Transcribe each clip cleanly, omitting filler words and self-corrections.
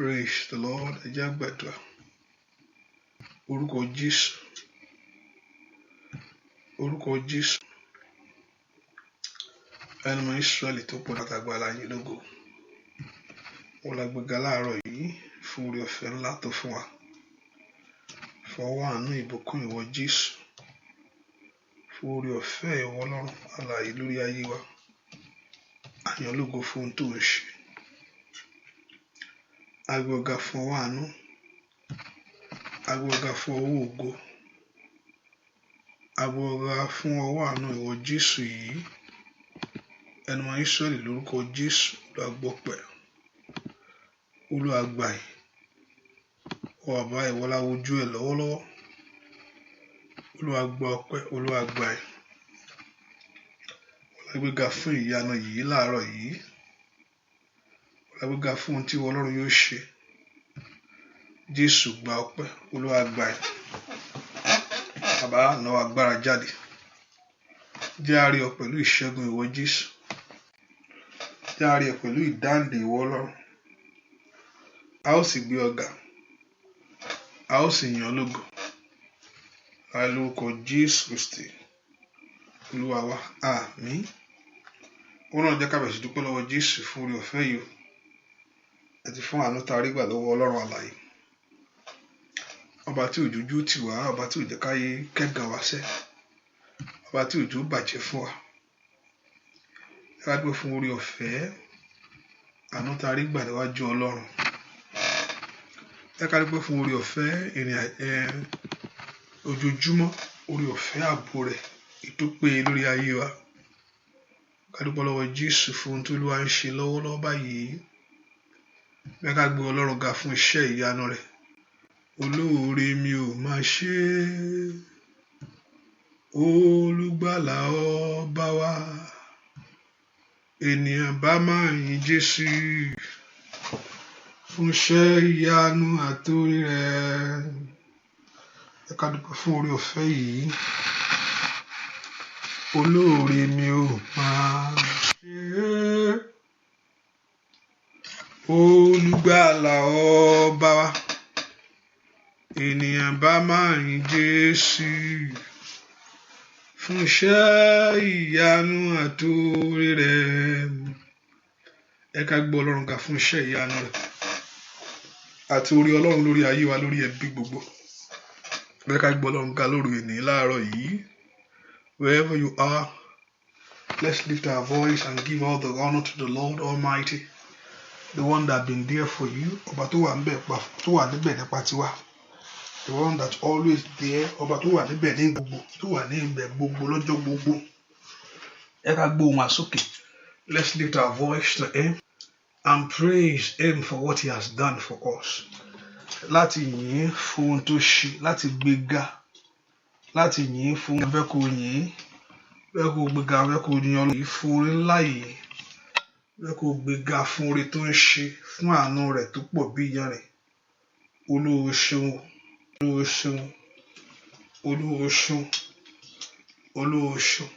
Praise the Lord. Ẹ jẹ́ á gbàdúrà. Orúkọ Jésù. Orúkọ Jésù. Ẹni mọ Ísírẹ́lì tó pọ̀ látàgbà láyé lógo. Wọ́n la gbéga láàárọ̀ yìí fún oore ọ̀fẹ́ ńlá tó fún wa. Fọwọ́ àánú ìbùkún ìwọ Jésù. Fún oore ọ̀fẹ́ ìwọ Ọlọ́run alààyè lórí ayé wa. Àyàn lógo fún ohun tó ń ṣe. A gbé ọ̀gá fún ọwọ́ àánú. A gbé ọ̀gá fún ọwọ́ ògo. A gbé ọ̀gá fún ọwọ́ àánú ìwọ Jésù yìí. Ẹni mọ Ísírẹ́lì lórúkọ Jésù ló gbọpẹ́. Olúwa gbà yìí. Ọba ìwọ la wojú ẹ lọ́wọ́lọ́wọ́. Olúwa gbà ọpẹ́, Olúwa gbà yìí. A gbéga fún ìyanu yìí láàárọ̀ yìí. A gbéga fún ohun tí Ọlọ́run yóò ṣe. Jésù gba ọpẹ́, Olúwa gbà yìí. Bàbá náà agbára jáde. Jẹ́ a rí ọ pẹ̀lú ìṣẹ́gun ìwọ Jésù. Jẹ́ a rí ọ pẹ̀lú ìdáǹdè ìwọ Ọlọ́run. A ó sì gbé ọ̀gá. A ó sì yìn ọ́ lógo. Lórúkọ Jésù Kristi. Olúwa wa, àmín. Wọ́n náà jẹ́ ká bẹ̀rẹ̀ sí dúpẹ́ lọ́wọ́ Jésù fún oore ọ̀fẹ́ yìí àti fún àánú tá a rí gbà lọ́wọ́ Ọlọ́run alààyè. Ọba tí òjòjú tì wá, ọba tí òjò káyé kẹ́gàn wá sẹ́, ọba tí òjò bàjẹ́ fún wa. Ẹ ká dúpẹ́ fún oore ọ̀fẹ́ àánú tá a rí gbà níwájú Ọlọ́run. Ẹ ká dúpẹ́ fún oore ọ̀fẹ́ ìrìn ojoojúmọ́, oore ọ̀fẹ́ ààbò rẹ̀ ìtòpé lórí ayé wa. Ká dúpẹ́ lọ́wọ́ Jésù fún ohun tí Olúwa ń ṣe lọ́wọ́lọ́wọ́ báyìí. Ẹ ká gbé Ọlọ́run ga fún iṣẹ́ ìyanu rẹ̀. Olóore mi ò máa ṣe, olùgbàlà ọba wa. Ènìyàn bá máa yìn Jésù fún iṣẹ́ ìyanu àtòrí rẹ̀. Ẹ ká dúpẹ́ fún oore ọ̀fẹ́ yìí. Olóore mi ò máa ṣe, olùgbàlà ọba wa. Ènìyàn bá máa yìn Jésù fún iṣẹ́ ìyanu àtòrí rẹ̀. Ẹ ká gbé Ọlọ́run ga fún iṣẹ́ ìyanu rẹ̀ àti oore Ọlọ́run lórí ayé wa, lórí ẹbí gbogbo. Ẹ ká gbé Ọlọ́run ga lórí ènìyàn láàárọ̀ yìí. Wherever you are, let's lift our voice and give all the honor to the Lord Almighty, the one that been there for you. Ọba tó wà níbẹ̀ nípa tiwa. The one that's always there. Ọba tó wà níbẹ̀ ní gbogbo, tó wà ní ibẹ̀ gbogbo lọ́jọ́ gbogbo. Ẹ ká gbé ohùn wa sókè. Let's lift our voice to him and praise him for what he has done for us. Láti yìn fún ohun tó ṣe, láti gbéga, láti yìn fún ẹ̀fẹ́ kò yìn, ẹ̀fẹ́ kò gbéga, ẹ̀fẹ́ kò yìn Ọlọ́run fún oore ńlá yìí, ẹ̀fẹ́ kò gbéga fún oore tó ń ṣe, fún àánú rẹ̀ tó pọ̀ bí iyanrìn. Olúwa ṣeun, Olúwa ṣeun, Olúwa ṣeun, Olúwa ṣeun,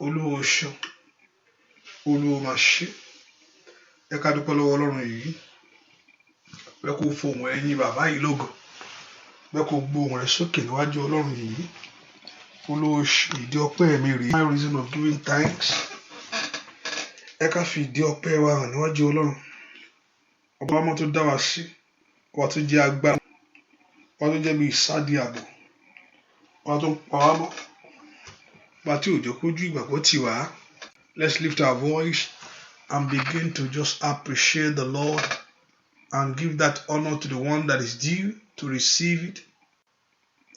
Olúwa ṣeun, Olúwa máa ṣe. Ẹ ká dúpẹ́ lọ́wọ́ Ọlọ́run yìí. Ẹ kó fohùn ẹ̀yin bàbá yìí lógo. Ẹ kó gbóhùn rẹ̀ sókè níwájú Ọlọ́run yìí. Olúwa ṣe, ìdí ọpẹ́ mi rèé. My reason of giving thanks. Ẹ ká fi ìdí ọpẹ́ wa hàn níwájú Ọlọ́run. Ọba ọmọ tó dá wa sí, ọba tó jẹ́ agbára, ọba tó jẹ́ bí ìsádi ààbò, ọba tó ń pa wá mọ́, ọba tí òjò kójú ìgbàgbọ́ tì wá. Let's lift our voice and begin to just appreciate the Lord and give that honor to the one that is due to receive it.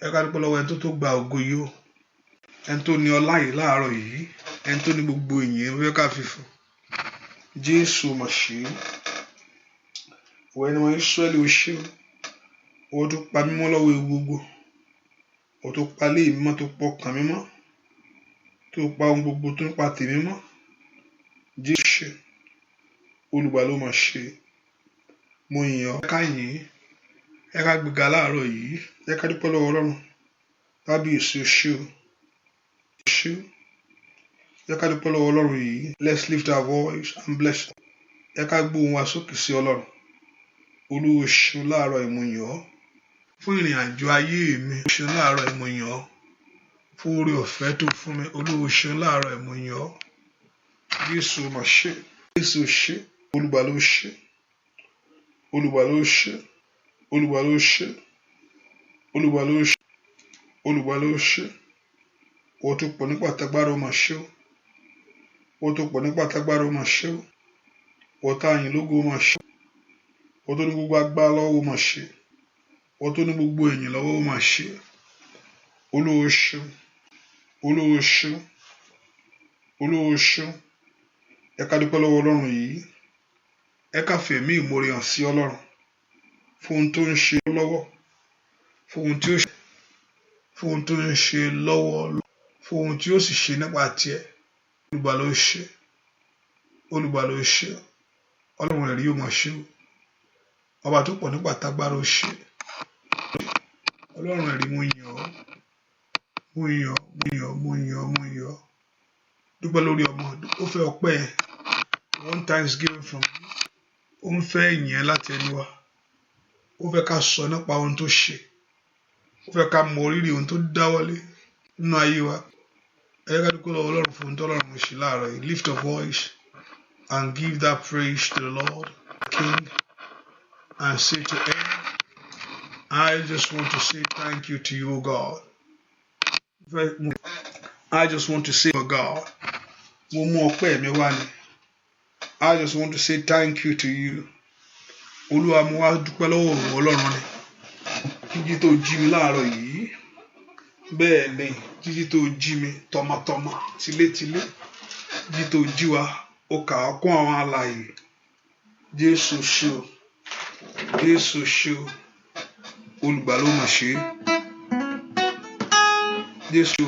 Ẹ ká dúpẹ́ lọ́wọ́ ẹni tó gba ògo yìí o, ẹni tó ní ọlá yìí láàárọ̀ yìí, ẹni tó ní gbogbo ìyìn fẹ́ ká fi fún. Jésù mà ṣe. Ìwọ ẹni mọ Ísírẹ́lì o ṣe o. Ìwọ tó pa mímọ́ lọ́wọ́ ewu gbogbo. Ìwọ tó pa ilé mi mọ́, tó pa ọkàn mi mọ́, tó pa ohun gbogbo tó ń pa tèmi mọ́. Jésù ṣe. Olùgbàlà ló mà ṣe. Mo yìn ọ́. Ẹ ká yìn. Ẹ ká gbéga láàárọ̀ yìí. Ẹ ká dúpẹ́ lọ́wọ́ Ọlọ́run. Kábíyèsí o ṣe o. Ṣe o. Ẹ ká dúpẹ́ lọ́wọ́ Ọlọ́run yìí. Let's lift our voice and bless. Ẹ ká gbóhùn wa sókè sí Ọlọ́run. Olúwa ṣeun láàárọ̀ mo yìn ọ́ fún ìrìn àjò ayé mi. Ṣeun láàárọ̀ mo yìn ọ́ fún oore ọ̀fẹ́ tó fún mi. Olúwa ṣeun láàárọ̀ mo yìn ọ́. Jésù mà ṣe. Jésù ṣe. Olúwa ló ṣe. Olúwa ló ṣe. Olúwa ló ṣe. Olúwa ló ṣe. Olúwa ló ṣe. Wọ́n tó pọ̀ nípa tágbára ó mà ṣe o. Wọ́n tó pọ̀ nípa tágbára ó mà ṣe o. Wọ́n tá àyìn lógo ó mà ṣe o. Wọ́n tó ní gbogbo agbára lọ́wọ́ ó mà ṣe. Wọ́n tó ní gbogbo ẹ̀yìn lọ́wọ́ ó mà ṣe. Olúwa ṣeun. Olúwa ṣeun. Olúwa ṣeun. Ẹ ká dúpẹ́ lọ́wọ́ Ọlọ́run yìí. Ẹ ká fẹ̀mí ìmoore hàn sí Ọlọ́run fún ohun tó ń ṣe lọ́wọ́, fún ohun tí ó ṣe, fún ohun tó ń ṣe lọ́wọ́, fún ohun tí ó sì ṣe nípa tiẹ̀. Olúwa ló ṣe. Olúwa ló ṣe. Ọlọ́run ẹ̀rí yóò máa ṣe o. Ọba tó pọ̀ nípa tágbára ó ṣe. Ọlọ́run ẹ̀rí mo yìn ọ́. Mo yìn ọ́, mo yìn ọ́, mo yìn ọ́, mo yìn ọ́. Dúpẹ́ lórí ọmọ. Ó fẹ́ ọpẹ́ ẹ̀. One thanksgiving from you. Ó ń fẹ́ ìyìn ẹ́ láti ẹnu wa. Ó fẹ́ ká sọ nípa ohun tó ṣe. Ó fẹ́ ká mọ rírì ohun tó dáwọ́lé nínú ayé wa. Ẹ jẹ́ ká dúpẹ́ lọ́wọ́ Ọlọ́run fún ohun tó Ọlọ́run ṣe láàárọ̀ yìí. Lift your voice and give that praise to the Lord, King, and say to him, I just want to say thank you to you, God. I just want to say, God, mo mú ọpẹ́ mi wá ni. I just want to say thank you to you. Olúwa mo wá dúpẹ́ lọ́wọ́ Ọlọ́run ni. Jíjí tó jí mi láàárọ̀ yìí. Bẹ́ẹ̀ ni, jíjí tó jí mi tọmọtọmọ, tilétilé. Jíjí tó jí wa, ó kà á kún àwọn alààyè. Jésù ṣe o. Jésù ṣe o. Olùgbà ló mà ṣe. Jésù.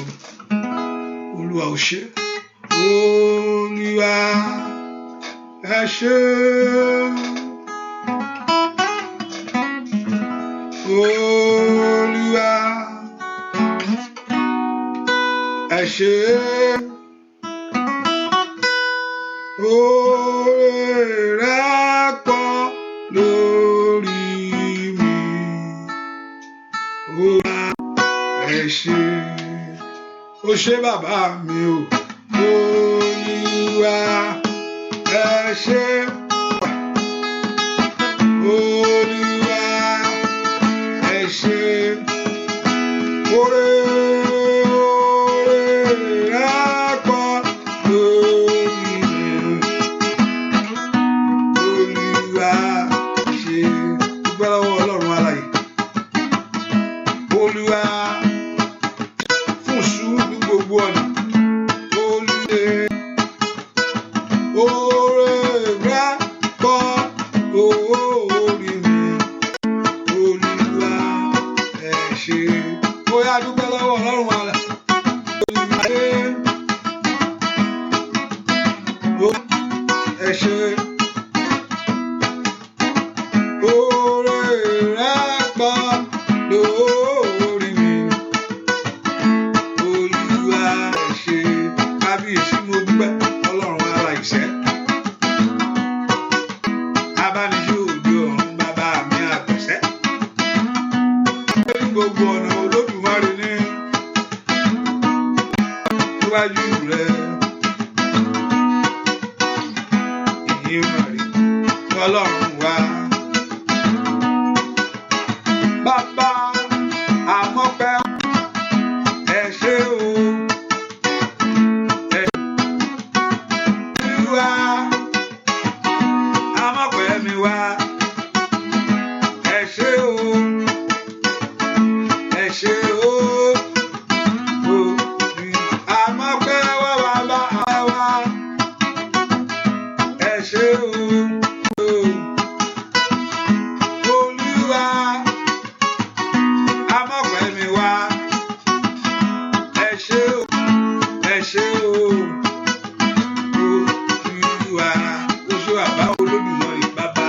Olúwa ò ṣe. Olúwa ẹ ṣé. Olúwa ẹ ṣé. Oore rẹ̀ pọ̀ lórí mi. Olúwa ẹ ṣé. Ó ṣé bàbá mi o. Olúwa ẹ ṣé. Olúwa ẹ ṣé. Oore rẹ̀ pọ̀ lórí mi. Olúwa ẹ ṣé. Dúpẹ́ lọ́wọ́ Ọlọ́run alààyè. Olúwa fún sùúrù ní gbogbo ọ̀nà. Oore rẹ̀ pọ̀ lórí mi. Olúwa ẹ ṣé. Ó yá dúpẹ́ lọ́wọ́ Ọlọ́run alààyè. Ẹ ṣé. Oore rẹ̀ pọ̀ lórí mi. Olúwa ẹ ṣé. Kábíyèsí mo dúpẹ́ Ọlọ́run alààyè. Abániṣe òde ọ̀run bàbá mi àgbẹ̀sẹ́. Ní gbogbo ọ̀nà Olódùmarè ní níwájú rẹ̀. Ìyìn màrí Ọlọ́run wa. Bàbá àmọ́pẹ́ ẹ ṣé o. Olúwa àmọ́pẹ́ mi wá. Ẹ ṣé o. Ẹ ṣé o. Àmọ́pẹ́ wá bàbá wa. Ẹ ṣé o. Olúwa àmọ́pẹ́ mi wá. Ẹ ṣé o. Ẹ ṣé o. Olúwa oṣù àbá Olódùmarè bàbá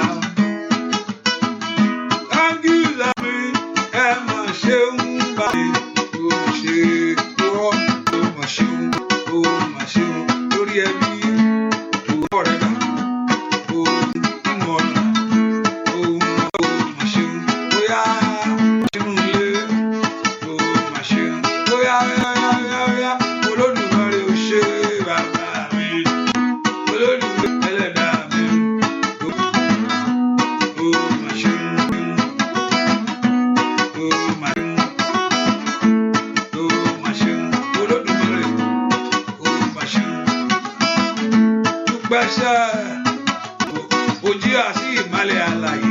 Ojí àti ìmọ́lẹ̀ alààyè.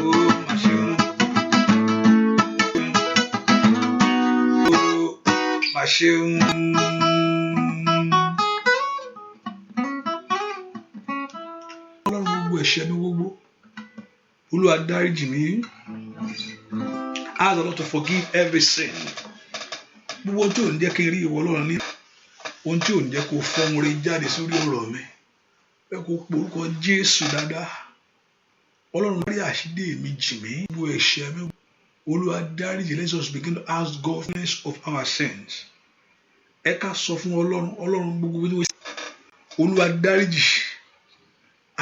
Ó mà ṣeun. Ó mà ṣeun. Ọlọ́run gbogbo ẹ̀ṣẹ̀ mi gbogbo. Olúwa dáríjì mí. Ask the Lord to forgive every sin. Gbogbo tí ò ń jẹ́ kí n rí ìwọ Ọlọ́run ní ohun tí ò ń jẹ́ kó fọ́n orí jáde sórí ọ̀rọ̀ mi. Bẹ́ẹ̀ kó porúkọ Jésù dáadáa. Ọlọ́run dárí àṣídé mi jì mí. Gbogbo ẹ̀ṣẹ̀ mi. Olúwa dáríjì. Let us begin to ask God forgiveness of our sins. Ẹ ká sọ fún Ọlọ́run gbogbo bí wọ́n ṣe. Olúwa dáríjì.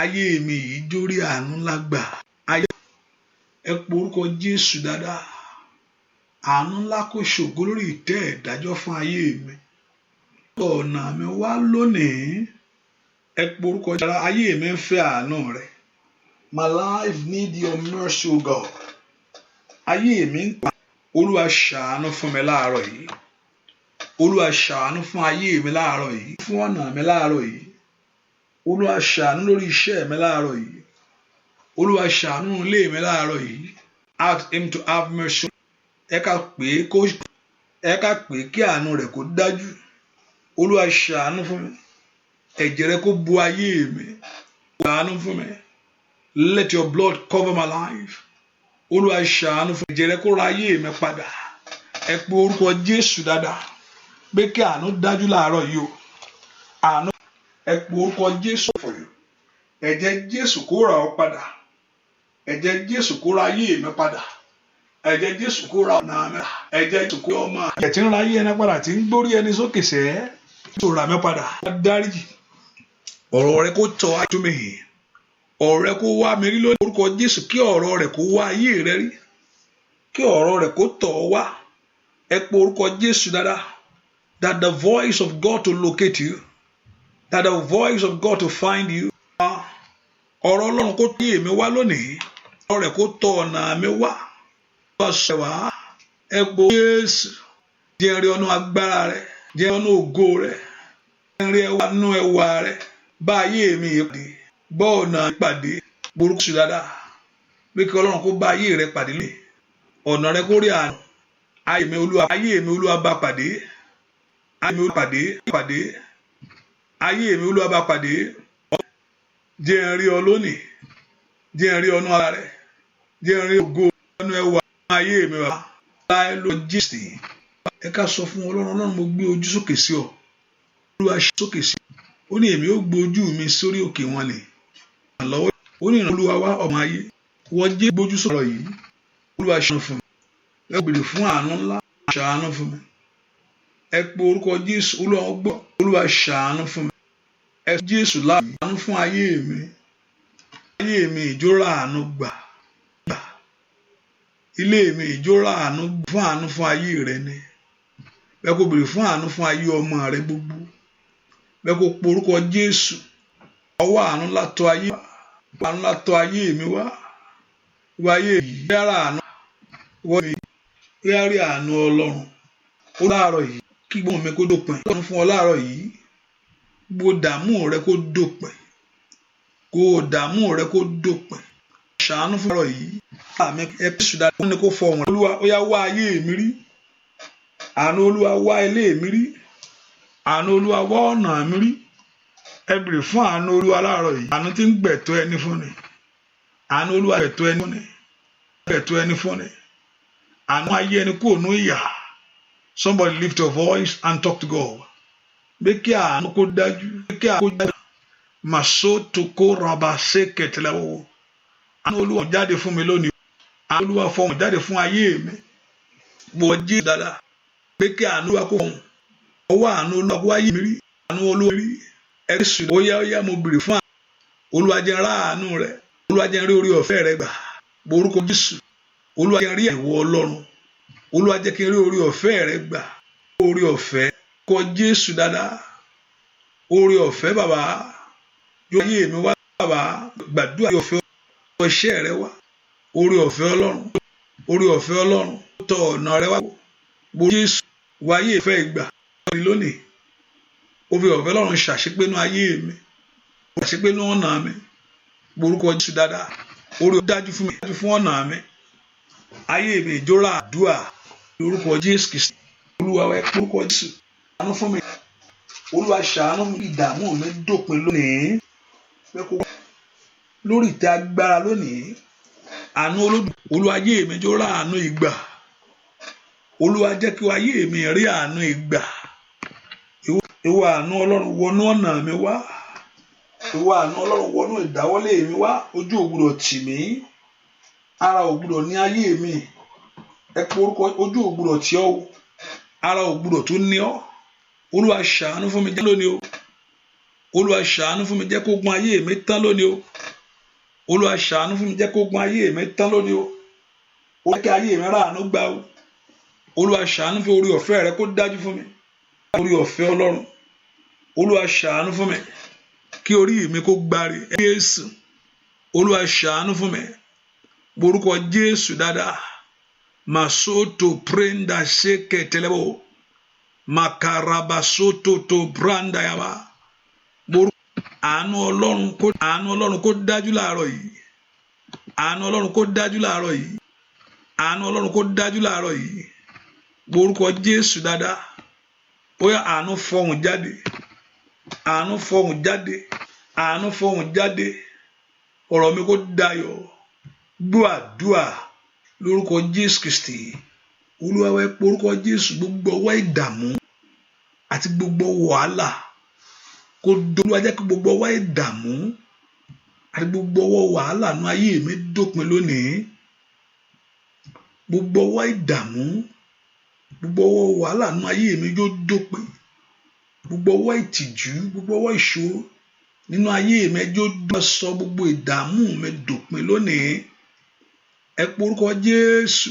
Ayé mi yìí jórí àánú lágbà. Ẹ porúkọ Jésù dáadáa. Àánú ńlá kó ṣògo lórí ìtẹ́ ìdájọ́ fún ayé mi. Ọ̀nà mi wá lónìí. Ẹ porúkọ Jésù. Ayé mi ń fẹ́ àánú rẹ. My life need your mercy, O God. Ayé mi ń pa. Olúwa ṣàánú fún mi láàárọ̀ yìí. Olúwa ṣàánú fún ayé mi láàárọ̀ yìí. Fún ọ̀nà mi láàárọ̀ yìí. Olúwa ṣàánú lórí iṣẹ́ mi láàárọ̀ yìí. Olúwa ṣàánú ilé mi láàárọ̀ yìí. Ask him to have mercy. Ẹ ká pè kí àánú rẹ̀ kó dájú. Olúwa ṣàánú fún mi. Ẹ̀jẹ̀ rẹ̀ kó bu ayé mi. Ṣàánú fún mi. Let your blood cover my life. Olúwa ṣàánú fún mi. Ẹ̀jẹ̀ rẹ̀ kó ra ayé mi padà. Ẹ pe orúkọ Jésù dáadáa. Pé kí àánú dájú láàárọ̀ yìí o. Àánú. Ẹ pe orúkọ Jésù fún mi. Ẹ̀jẹ̀ Jésù kó ra ọ padà. Ẹ̀jẹ̀ Jésù kó ra ayé mi padà. Ẹ̀jẹ̀ Jésù kó ra ọ̀nà mi. Ẹ̀jẹ̀ Jésù kó ọmọ. Ẹ̀jẹ̀ tí ń ra ayé ẹni padà tí ń gbórí ẹni sókè sẹ́. Tó ra mi padà. Dáríjì. Ọ̀rọ̀ rẹ kó tọ́ ayé mi. Ọ̀rọ̀ rẹ kó wá mi rí lónìí. Orúkọ Jésù kí ọ̀rọ̀ rẹ kó wá ayé rẹ rí. Kí ọ̀rọ̀ rẹ kó tọ̀ ọ́ wá. Ẹ pe orúkọ Jésù dáadáa. That the voice of God to locate you. That the voice of God to find you. Ọ̀rọ̀ Ọlọ́run kó tí èmi wá lónìí. Ọ̀rọ̀ rẹ̀ kó tọ̀ ọ̀nà mi wá. Ọ̀sẹ̀ wá. Ẹ gbọ́ Jésù. Jẹ́ rí ọ̀nà agbára rẹ̀. Jẹ́ ọ̀nà ògo rẹ̀. Jẹ́ rí ọ̀nà ẹwà rẹ̀. Bá ayé mi pàdé. Bọ́ ọ̀nà ìpàdé. Burúkú sí dáadáa. Bí kí Ọlọ́run kó bá ayé rẹ̀ pàdé lé. Ọ̀nà rẹ̀ kó rí àánú. Ayé mi Olúwa bá pàdé. Ayé mi Olúwa pàdé. Ayé mi Olúwa bá pàdé. Jẹ́ n rí ọ lónìí. Jẹ́ n rí ọ̀nà ara rẹ̀. Jẹ́ n rí ògo ọ̀nà ẹwà ayé mi wá. Láì lọ Jésù. Ẹ ká sọ fún Ọlọ́run mo gbé ojú sókè sí ọ. Olúwa ṣe sókè sí. Ó ní èmi ó gbé ojú mi sórí òkè wọn ni. Àlọ́wọ́. Ó ní Olúwa wá ọmọ ayé. Wọ́n jẹ́ gbójú sọ̀rọ̀ yìí. Olúwa ṣàánú fún mi. Ẹ gbèrè fún àánú ńlá. Ṣàánú fún mi. Ẹ pe orúkọ Jésù. Olúwa gbọ́. Olúwa ṣàánú fún mi. Ẹ Jésù láàánú fún ayé mi. Ayé mi ìjórà àánú gbà. Ilé mi ìjórà àánú fún ayé rẹ ni. Bẹ́ẹ̀ kó béèrè fún àánú fún ayé ọmọ rẹ gbogbo. Bẹ́ẹ̀ kó pe orúkọ Jésù. Ọwọ́ àánú látọ̀ ayé wa. Àánú látọ̀ ayé mi wá. Ìwà ayé yìí yára àánú. Ìwọ mi yára àánú Ọlọ́run. Ó láàárọ̀ yìí kí gbọ́n mi kó dópin. Ọlọ́run fún ọ láàárọ̀ yìí. Gbogbo dààmú rẹ kó dópin. Gbogbo dààmú rẹ kó dópin. Ṣàánú fún ọ̀rọ̀ yìí. Àmì ẹ̀pẹ́sù dáadáa. Wọ́n ní kó fọ wọn. Olúwa ó yá wá ayé mi rí. Àánú Olúwa wá ilé mi rí. Àánú Olúwa wá ọ̀nà mi rí. Ẹ bèrè fún àánú Olúwa láàárọ̀ yìí. Àánú tí ń gbẹ̀tọ́ ẹni fún ni. Àánú Olúwa gbẹ̀tọ́ ẹni fún ni. Gbẹ̀tọ́ ẹni fún ni. Àánú ayé ẹni kúrò ní ìyà. Somebody lift your voice and talk to God. Bí kí àánú kó dájú. Bí kí àánú kó dájú. Màsó tó kó raba ṣe kẹtìlẹ́wọ̀. Àánú Olúwa jáde fún mi lónìí. Àánú Olúwa fọhùn jáde fún ayé mi. Gbọ́ jí dáadáa. Bí kí àánú Olúwa kó hùn. Ọwọ́ àánú Olúwa kó ayé mi rí. Àánú Olúwa rí. Ẹ̀rí sùn. Ó yá mo bèrè fún àánú. Olúwa jẹ́ n rí àánú rẹ̀. Olúwa jẹ́ n rí orí ọ̀fẹ́ rẹ̀ gbà. Borúkọ Jésù. Olúwa jẹ́ n rí ìwọ Ọlọ́run. Olúwa jẹ́ kí n rí orí ọ̀fẹ́ rẹ̀ gbà. Orí ọ̀fẹ́. Kọ Jésù dáadáa. Orí ọ̀fẹ́ bàbá. Yóò ayé mi wá bàbá. Gbàdúrà orí ọ̀fẹ́ iṣẹ́ rẹ wá. Orí ọ̀fẹ́ Ọlọ́run. Orí ọ̀fẹ́ Ọlọ́run. Tọ̀ ọ̀nà rẹ wá. Bo Jésù. Wáyé ìfẹ́ ìgbà. Lónìí. Orí ọ̀fẹ́ Ọlọ́run ṣàṣepénú ayé mi. ṣe pé lọ́nà mi orúkọ Jésù dáadáa orí dájú fún mi dájú fún ọ̀nà mi ayé mi ìjọra àdúrà orúkọ Jésù Kristi Olúwa wẹ orúkọ Jésù ṣàánú fún mi Olúwa ṣàánú mi ìdààmú mi dópin lónìí lórí ìtẹ́ agbára lónìí àánú Olúwa ayé mi ìjọra àánú ìgbà Olúwa jẹ́ kí ayé mi rí àánú ìgbà ìwọ àánú Ọlọ́run wọnú ọ̀nà mi wá ìwọ àánú Ọlọ́run wọnú ìdáwọ́lé mi wá ojú ògbúdọ̀ tì mí ara ògbúdọ̀ ní ayé mi ẹ pé orúkọ ojú ògbúdọ̀ tì ọ́ ara ògbúdọ̀ tó ní ọ́ Olúwa ṣàánú fún mi jẹ́ lónìí o Olúwa ṣàánú fún mi jẹ́ kó gun ayé mi tán lónìí o Olúwa ṣàánú fún mi jẹ́ kó gun ayé mi tán lónìí o ó jẹ́ kí ayé mi ráàánú gbà o Olúwa ṣàánú fún orí ọ̀fẹ́ rẹ kó dájú fún mi orí ọ̀fẹ́ Ọlọ́run Olúwa ṣàánú fún mi kí orí mi kó gbáre Jésù Olúwa ṣàánú fún mi borúkọ Jésù dáadáa masoto prenda seke telebo makarabasoto to branda yaba àánú Ọlọ́run kó dájú láàárọ̀ yìí àánú Ọlọ́run kó dájú láàárọ̀ yìí àánú Ọlọ́run kó dájú láàárọ̀ yìí borúkọ Jésù dáadáa bóyá àánú fọhùn jáde àánú fọhùn jáde àánú fọhùn jáde ọ̀rọ̀ mi kó dayọ̀ gbọ́ àdúà lórúkọ Jésù Kristi Olúwa wẹ porúkọ Jésù gbogbo ọwọ́ ìdààmú àti gbogbo wàhálà kó Olúwa jẹ́ kí gbogbo ọwọ́ ìdààmú àti gbogbo ọwọ́ wàhálà nú ayé mi dópin lónìí gbogbo ọwọ́ ìdààmú gbogbo ọwọ́ wàhálà nú ayé mi yóò dópin gbogbo ọwọ́ ìtìjú gbogbo ọwọ́ ìṣòro nínú ayé mi yóò sọ gbogbo ìdààmú mi dópin lónìí ẹ porúkọ Jésù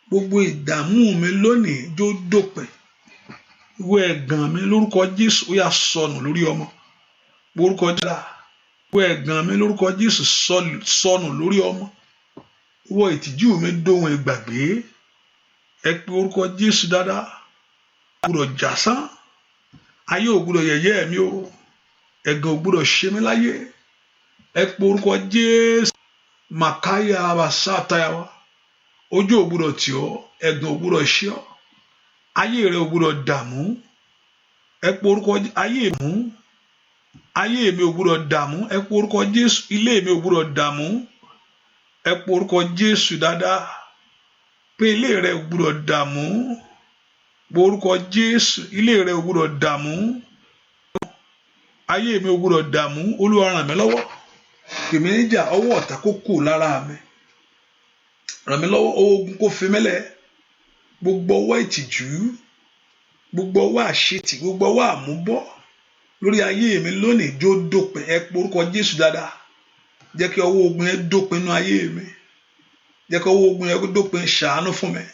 gbogbo ìdààmú mi lónìí yóò dópin ìwọ ẹ̀gàn mi lórúkọ Jésù ó yá sọnù lórí ọmọ porúkọ Jésù ìwọ ẹ̀gàn mi lórúkọ Jésù sọnù lórí ọmọ ìwọ ìtìjú mi dóhun ìgbàgbé ẹ pé orúkọ Jésù dáadáa gbọ́dọ̀ jásán ayé ò gbọ́dọ̀ yẹ̀yẹ́ mi o ẹ̀gàn ò gbọ́dọ̀ ṣe mí láyé ẹ pé orúkọ Jésù màkáyà abàṣátàyàwá ojú ò gbọ́dọ̀ tì ọ́ ẹ̀gàn ò gbọ́dọ̀ ṣe ọ́ ayé rẹ ò gbọ́dọ̀ dààmú ẹ pé orúkọ ayé mi ò gbọ́dọ̀ dààmú ẹ pé orúkọ Jésù ilé mi ò gbọ́dọ̀ dààmú ẹ pé orúkọ Jésù dáadáa pé ilé rẹ ò gbọ́dọ̀ dààmú borúkọ Jésù ilé rẹ ò gbọ́dọ̀ dààmú ayé mi ò gbọ́dọ̀ dààmú Olúwa ràn mí lọ́wọ́ kèmí níjà ọwọ́ ọ̀tá kó kù lára mi ràn mí lọ́wọ́ ogun kó fi mẹ́lẹ̀ gbogbo ọwọ́ ìtìjú gbogbo ọwọ́ àṣetì gbogbo ọwọ́ àmúbọ́ lórí ayé mi lónìí jó dópin ẹ porúkọ Jésù dáadáa jẹ́ kí ọwọ́ ogun yẹn dópin nínú ayé mi jẹ́ kí ọwọ́ ogun yẹn dópin ṣàánú fún mi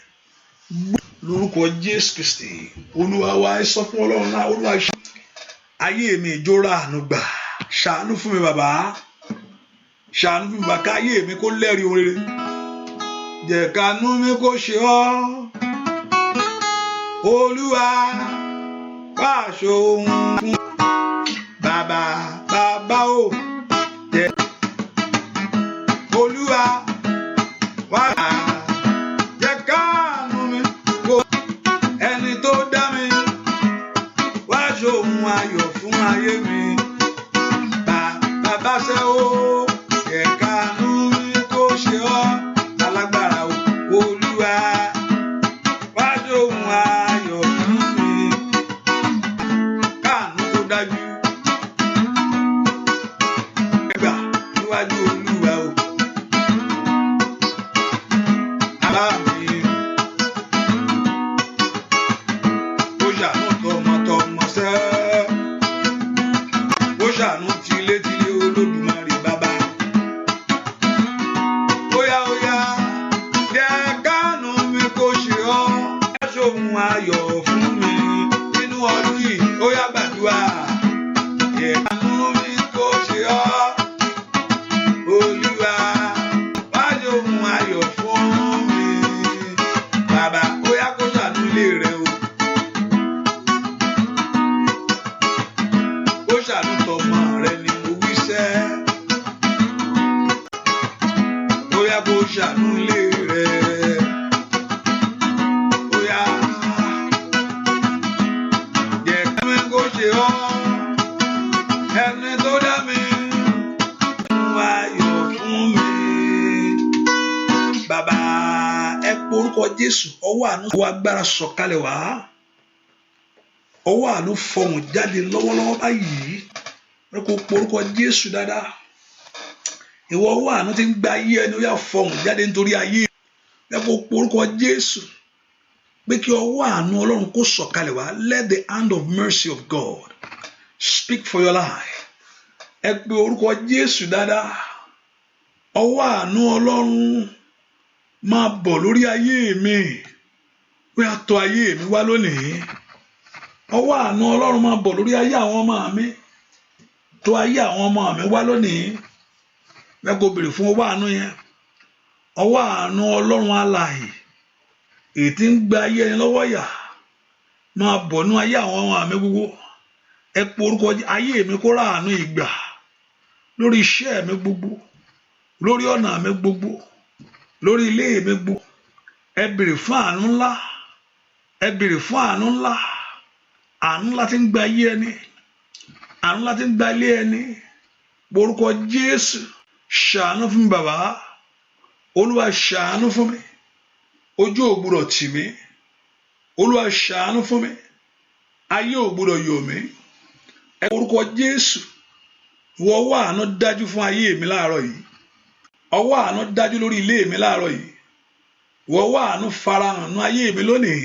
lórúkọ Jésù Kristi Olúwa wa ẹ sọ fún Ọlọ́run náà Olúwa ayé mi ìjọra àánú gbà ṣàánú fún mi bàbá ṣàánú fún mi bàbá ká ayé mi kó lẹ́rìí ohun rere jẹ́ kánú mi kó ṣe ọ́ Olúwa pàṣẹ ohun fún bàbá o jẹ́ Olúwa wá jẹ́ kánú mi kó ẹni tó dá mi wá ṣe ohun ayọ̀ fún ayé mi bàbá ṣe ó jẹ́ kánú mi kó ṣe ọ́ alágbára o Olúwa wá ṣe ohun ayọ̀ fún mi káànú tó dájú ẹgbà níwájú Olúwa o bóyá kó ṣàánú ilé rẹ̀. Bóyá jẹ́ kẹ́mi kó ṣe ọ́ ẹni tó dá mi wá yọ̀ fún mi. Bàbá ẹ porúkọ Jésù, ọwọ́ àánú ọwọ́ agbára sọ̀kalẹ̀ wá. Ọwọ́ àánú fọhùn jáde lọ́wọ́lọ́wọ́ báyìí. Ẹ kò porúkọ Jésù dáadáa. Ìwọ ọwọ́ àánú tí ń gba ayé ẹni ó yá fọhùn jáde nítorí ayé. Ẹ kò porúkọ Jésù pé kí ọwọ́ àánú Ọlọ́run kó sọ̀kalẹ̀ wá. Let the hand of mercy of God speak for your life. Ẹ pe orúkọ Jésù dáadáa. Ọwọ́ àánú Ọlọ́run máa bọ̀ lórí ayé mi. Ó yá tọ̀ ayé mi wá lónìí. Ọwọ́ àánú Ọlọ́run máa bọ̀ lórí ayé àwọn ọmọ mi. Tọ̀ ayé àwọn ọmọ mi wá lónìí. Ẹ kò béèrè fún ọwọ́ àánú yẹn. Ọwọ́ àánú Ọlọ́run alààyè èyí tí ń gba ayé ẹni lọ́wọ́ yà máa bọ̀ nú ayé àwọn ọmọ mi gbogbo. Ẹ pe orúkọ ayé mi kó ráàánú ìgbà lórí iṣẹ́ mi gbogbo, lórí ọ̀nà mi gbogbo, lórí ilé mi gbogbo. Ẹ béèrè fún àánú ńlá. Ẹ béèrè fún àánú ńlá. Àánú ńlá tí ń gba ayé ẹni. Àánú ńlá tí ń gba ilé ẹni. Orúkọ Jésù ṣàánú fún mi bàbá. Olúwa ṣàánú fún mi. Ojú ò gbọdọ̀ tì mí. Olúwa ṣàánú fún mi. Ayé ò gbọdọ̀ yọ̀ mí. Ẹ orúkọ Jésù. Ìwọ ọwọ́ àánú dájú fún ayé mi láàárọ̀ yìí. Ọwọ́ àánú dájú lórí ilé mi láàárọ̀ yìí. Ìwọ ọwọ́ àánú farahàn nú ayé mi lónìí.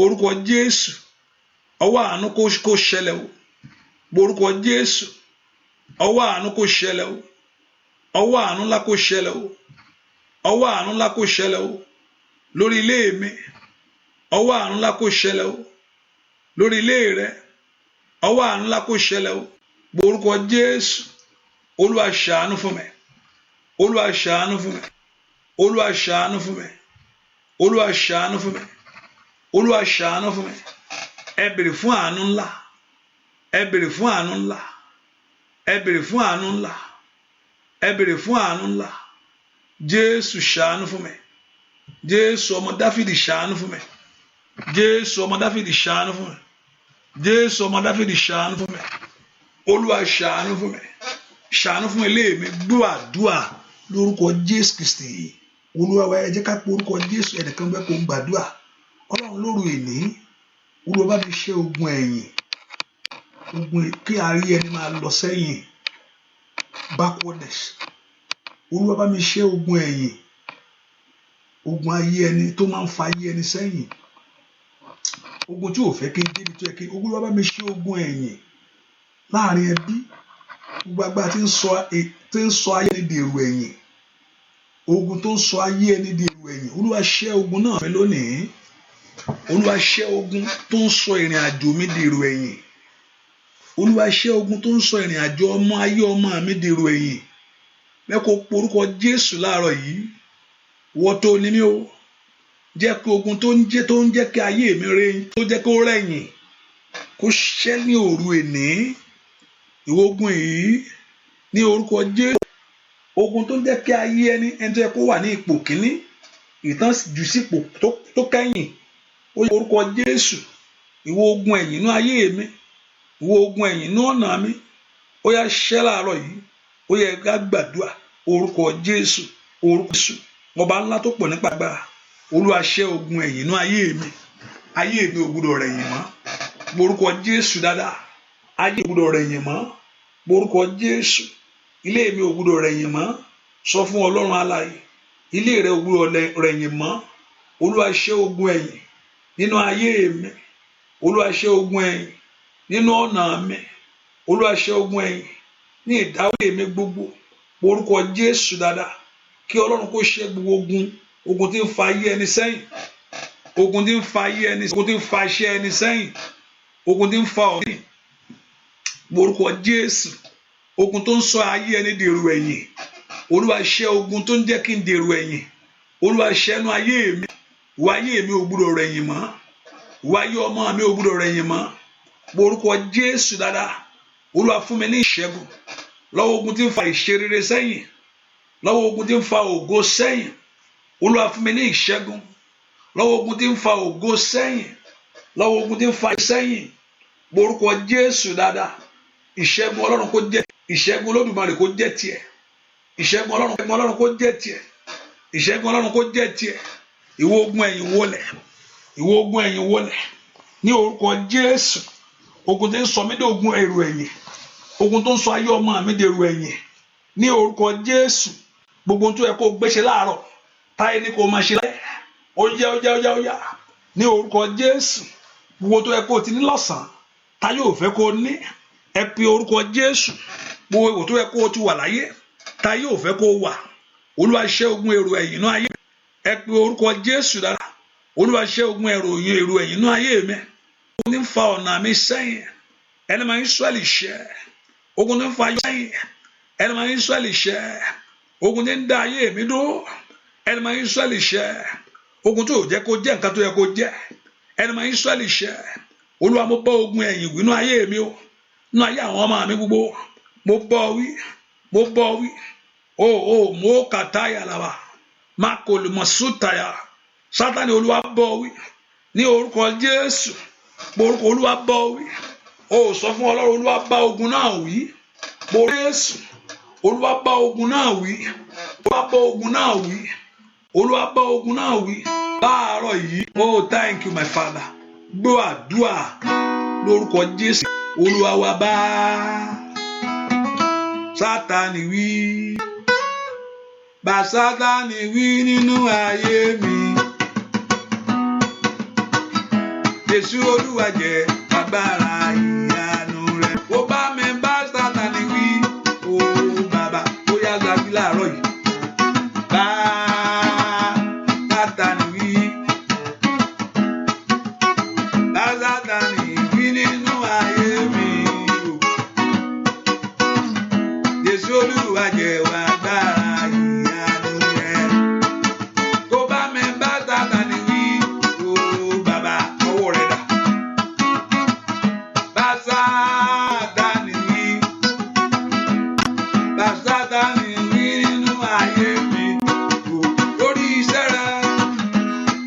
Orúkọ Jésù. Ọwọ́ àánú kó ṣẹlẹ̀ o. Orúkọ Jésù. Ọwọ́ àánú kó ṣẹlẹ̀ o. Ọwọ́ àánú ńlá kó ṣẹlẹ̀ o. Ọwọ́ àánú ńlá kó ṣẹlẹ̀ o. Lórí ilé mi. Ọwọ́ àánú ńlá kó ṣẹlẹ̀ o. Lórí ilé rẹ. Ọwọ́ àánú ńlá kó ṣẹlẹ̀ o. Orúkọ Jésù. Olúwa ṣàánú fún mi. Olúwa ṣàánú fún mi. Olúwa ṣàánú fún mi. Olúwa ṣàánú fún mi. Olúwa ṣàánú fún mi. Ẹ béèrè fún àánú ńlá. Ẹ béèrè fún àánú ńlá. Ẹ béèrè fún àánú ńlá. Ẹ béèrè fún àánú ńlá. Jésù ṣàánú fún mi. Jésù ọmọ Dáfídì ṣàánú fún mi. Jésù ọmọ Dáfídì ṣàánú fún mi. Jésù ọmọ Dáfídì ṣàánú fún mi. Olúwa ṣàánú fún mi. Ṣàánú fún ilé mi. Gbọ́ àdúà lórúkọ Jésù Kristi. Olúwa wa ẹ jẹ́ ká pe orúkọ Jésù. Ẹnìkan gbẹ́ kó gbàdúà. Ọlọ́run lóru èní. Olúwa bá mi ṣẹ́ ogun ẹ̀yìn. Ogun kí àárí ẹni máa lọ sẹ́yìn. Backwardness. Olúwa bá mi ṣẹ́ ogun ẹ̀yìn. Ogun ayé ẹni tó máa ń fa ayé ẹni sẹ́yìn. Ogun tí ò fẹ́ kí n débi tó yẹ kí. Olúwa bá mi ṣẹ́ ogun ẹ̀yìn láàrin ẹbí. Gbogbo agbára tí ń sọ ayé ẹni di èrò ẹ̀yìn. Ogun tó ń sọ ayé ẹni di èrò ẹ̀yìn. Olúwa ṣẹ́ ogun náà fẹ́ lónìí. Olúwa ṣẹ́ ogun tó ń sọ ìrìn àjò mi di èrò ẹ̀yìn. Olúwa ṣẹ́ ogun tó ń sọ ìrìn àjò ọmọ ayé ọmọ mi di èrò ẹ̀yìn. Mẹ́kọ̀ọ́ porúkọ Jésù láàárọ̀ yìí. Wọ́n tó ní mí o. Jẹ́ kí ogun tó ń jẹ́ kí ayé mi rẹ̀ tó jẹ́ kó rẹ̀yìn kó ṣẹ́ ní òru èní. Ìwọ ogun yìí ní orúkọ Jésù. Ogun tó ń jẹ́ kí ayé ẹni tó yẹ kó wà ní ipò kíní ìtàn jù sí ipò tó kẹ́yìn. Ó yẹ orúkọ Jésù. Ìwọ ogun ẹ̀yìn inú ayé mi. Ìwọ ogun ẹ̀yìn inú ọ̀nà mi. Ó yá ṣẹ́ láàárọ̀ yìí. Ó yẹ ká gbàdúrà orúkọ Jésù. Orúkọ Jésù. Ọba ńlá tó pọ̀ nípa agbára. Olúwa ṣẹ́ ogun ẹ̀yìn inú ayé mi. Ayé mi ò gbọdọ̀ rẹ̀yìn mọ́. Orúkọ Jésù dáadáa. Ayé ò gbọdọ̀ rẹ̀yìn mọ́. Orúkọ Jésù. Ilé mi ò gbọdọ̀ rẹ̀yìn mọ́. Sọ fún Ọlọ́run alààyè. Ilé rẹ ò gbọdọ̀ rẹ̀yìn mọ́. Olúwa ṣẹ́ ogun ẹ̀yìn nínú ayé mi. Olúwa ṣẹ́ ogun ẹ̀yìn nínú ọ̀nà mi. Olúwa ṣẹ́ ogun ẹ̀yìn ní ìdáwọ́lé mi gbogbo. Orúkọ Jésù dáadáa. Kí Ọlọ́run kó ṣẹ́ gbogbo ogun tí ń fa ayé ẹni sẹ́yìn. Ogun tí ń fa ayé ẹni sẹ́yìn. Ogun tí ń fa iṣẹ́ ẹni sẹ́yìn. Ogun tí ń fa ọ̀rìn. Orúkọ Jésù. Ogun tó ń sọ ayé ẹni dèrò ẹ̀yìn. Olúwa ṣẹ́ ogun tó ń jẹ́ kí n dèrò ẹ̀yìn. Olúwa ṣẹ́nu ayé mi. Ìwà ayé mi ò gbọdọ̀ rẹ̀yìn mọ́. Ìwà ayé ọmọ mi ò gbọdọ̀ rẹ̀yìn mọ́. Orúkọ Jésù dáadáa. Olúwa fún mi ní ìṣẹ́gun lọ́wọ́ ogun tí ń fa ìṣerere sẹ́yìn. lọ́wọ́ ogun tí ń fa ògo sẹ́yìn. Olúwa fún mi ní ìṣẹ́gun lọ́wọ́ ogun tí ń fa ògo sẹ́yìn, lọ́wọ́ ogun tí ń fa sẹ́yìn. Borúkọ Jésù dáadáa. Ìṣẹ́gun Ọlọ́run kó jẹ́, ìṣẹ́gun Olódùmarè kó jẹ́ tiẹ̀. Ìṣẹ́gun Ọlọ́run kó jẹ́ tiẹ̀. Ìṣẹ́gun Ọlọ́run kó jẹ́ tiẹ̀. Ìwọ ogun ẹ̀yìn wọlẹ̀, ìwọ ogun ẹ̀yìn wọlẹ̀ ní orúkọ Jésù. Ogun tí ń sọ mí dé ogun èrò ẹ̀yìn, ogun tó ń sọ ayé ọmọ mi dé èrò ẹ̀yìn ní orúkọ Jésù. Gbogbo ohun tó yẹ kó gbéṣe láàárọ̀ táyé ní kó máa ṣe láyé, ó yá ní orúkọ Jésù. Gbogbo tó yẹ kó ti ní lọ́sàn-án táyé ò fẹ́ kó ní, ẹ pe orúkọ Jésù. Gbogbo tó yẹ kó ti wà láyé táyé ò fẹ́ kó wà, Olúwa ṣẹ́ ogun èrò ẹ̀yìn náà ayé. Ẹ pe orúkọ Jésù dára. Olúwa ṣẹ́ ogun èrò ẹ̀yìn náà ayé mi. Ogun tí ń fa ọ̀nà mi sẹ́yìn, ẹni máa ń Ísírẹ́lì ṣẹ́. Ogun tí ń fa ayé sẹ́yìn, ẹni máa ń Ísírẹ́lì ṣẹ́. Ogun tí ń dá ayé mi dúró, ẹni máa ń Ísírẹ́lì ṣẹ́. Ogun tó jẹ́ kó jẹ́ nǹkan tó yẹ kó jẹ́, ẹni máa ń Ísírẹ́lì ṣẹ́. Olúwa mo bọ́ ogun ẹ̀yìn wí nínú ayé mi o, nínú ayé àwọn ọmọ mi gbogbo. Mo bọ́ wí, mo bọ́ wí. Mo kàtáyà làwà, má kò lè mọ̀ sútàyà. Sátánì Olúwa bọ́ wí ní orúkọ Jésù. Orúkọ Olúwa bọ́ wí. Sọ fún Ọlọ́run, Olúwa bá ogun náà wí. Jésù, Olúwa bá ogun náà wí. Olúwa bá ogun náà wí. Olúwa bá ogun náà wí. Láàárọ̀ yìí, thank you my Father. Gbọ́ àdúrà lórúkọ Jésù. Olúwa wa bá Sátánì wí. Bá Sátánì wí nínú ayé mi. Jésù Olúwa jẹ́ agbára ìyanu rẹ̀. Ó bá mi bá Sátánì wí. Bàbá, ó yá gbàgbé láàárọ̀ yìí. Bá Sátánì wí. Bá Sátánì wí nínú ayé mi. Jésù Olúwa jẹ́ agbára ìyanu rẹ̀. Tó bá mi bá Sátánì wí. Bàbá, ọwọ́ rẹ̀ dà. Bá Sátánì wí. Bá Sátánì wí nínú ayé mi. Lórí iṣẹ́ rẹ̀.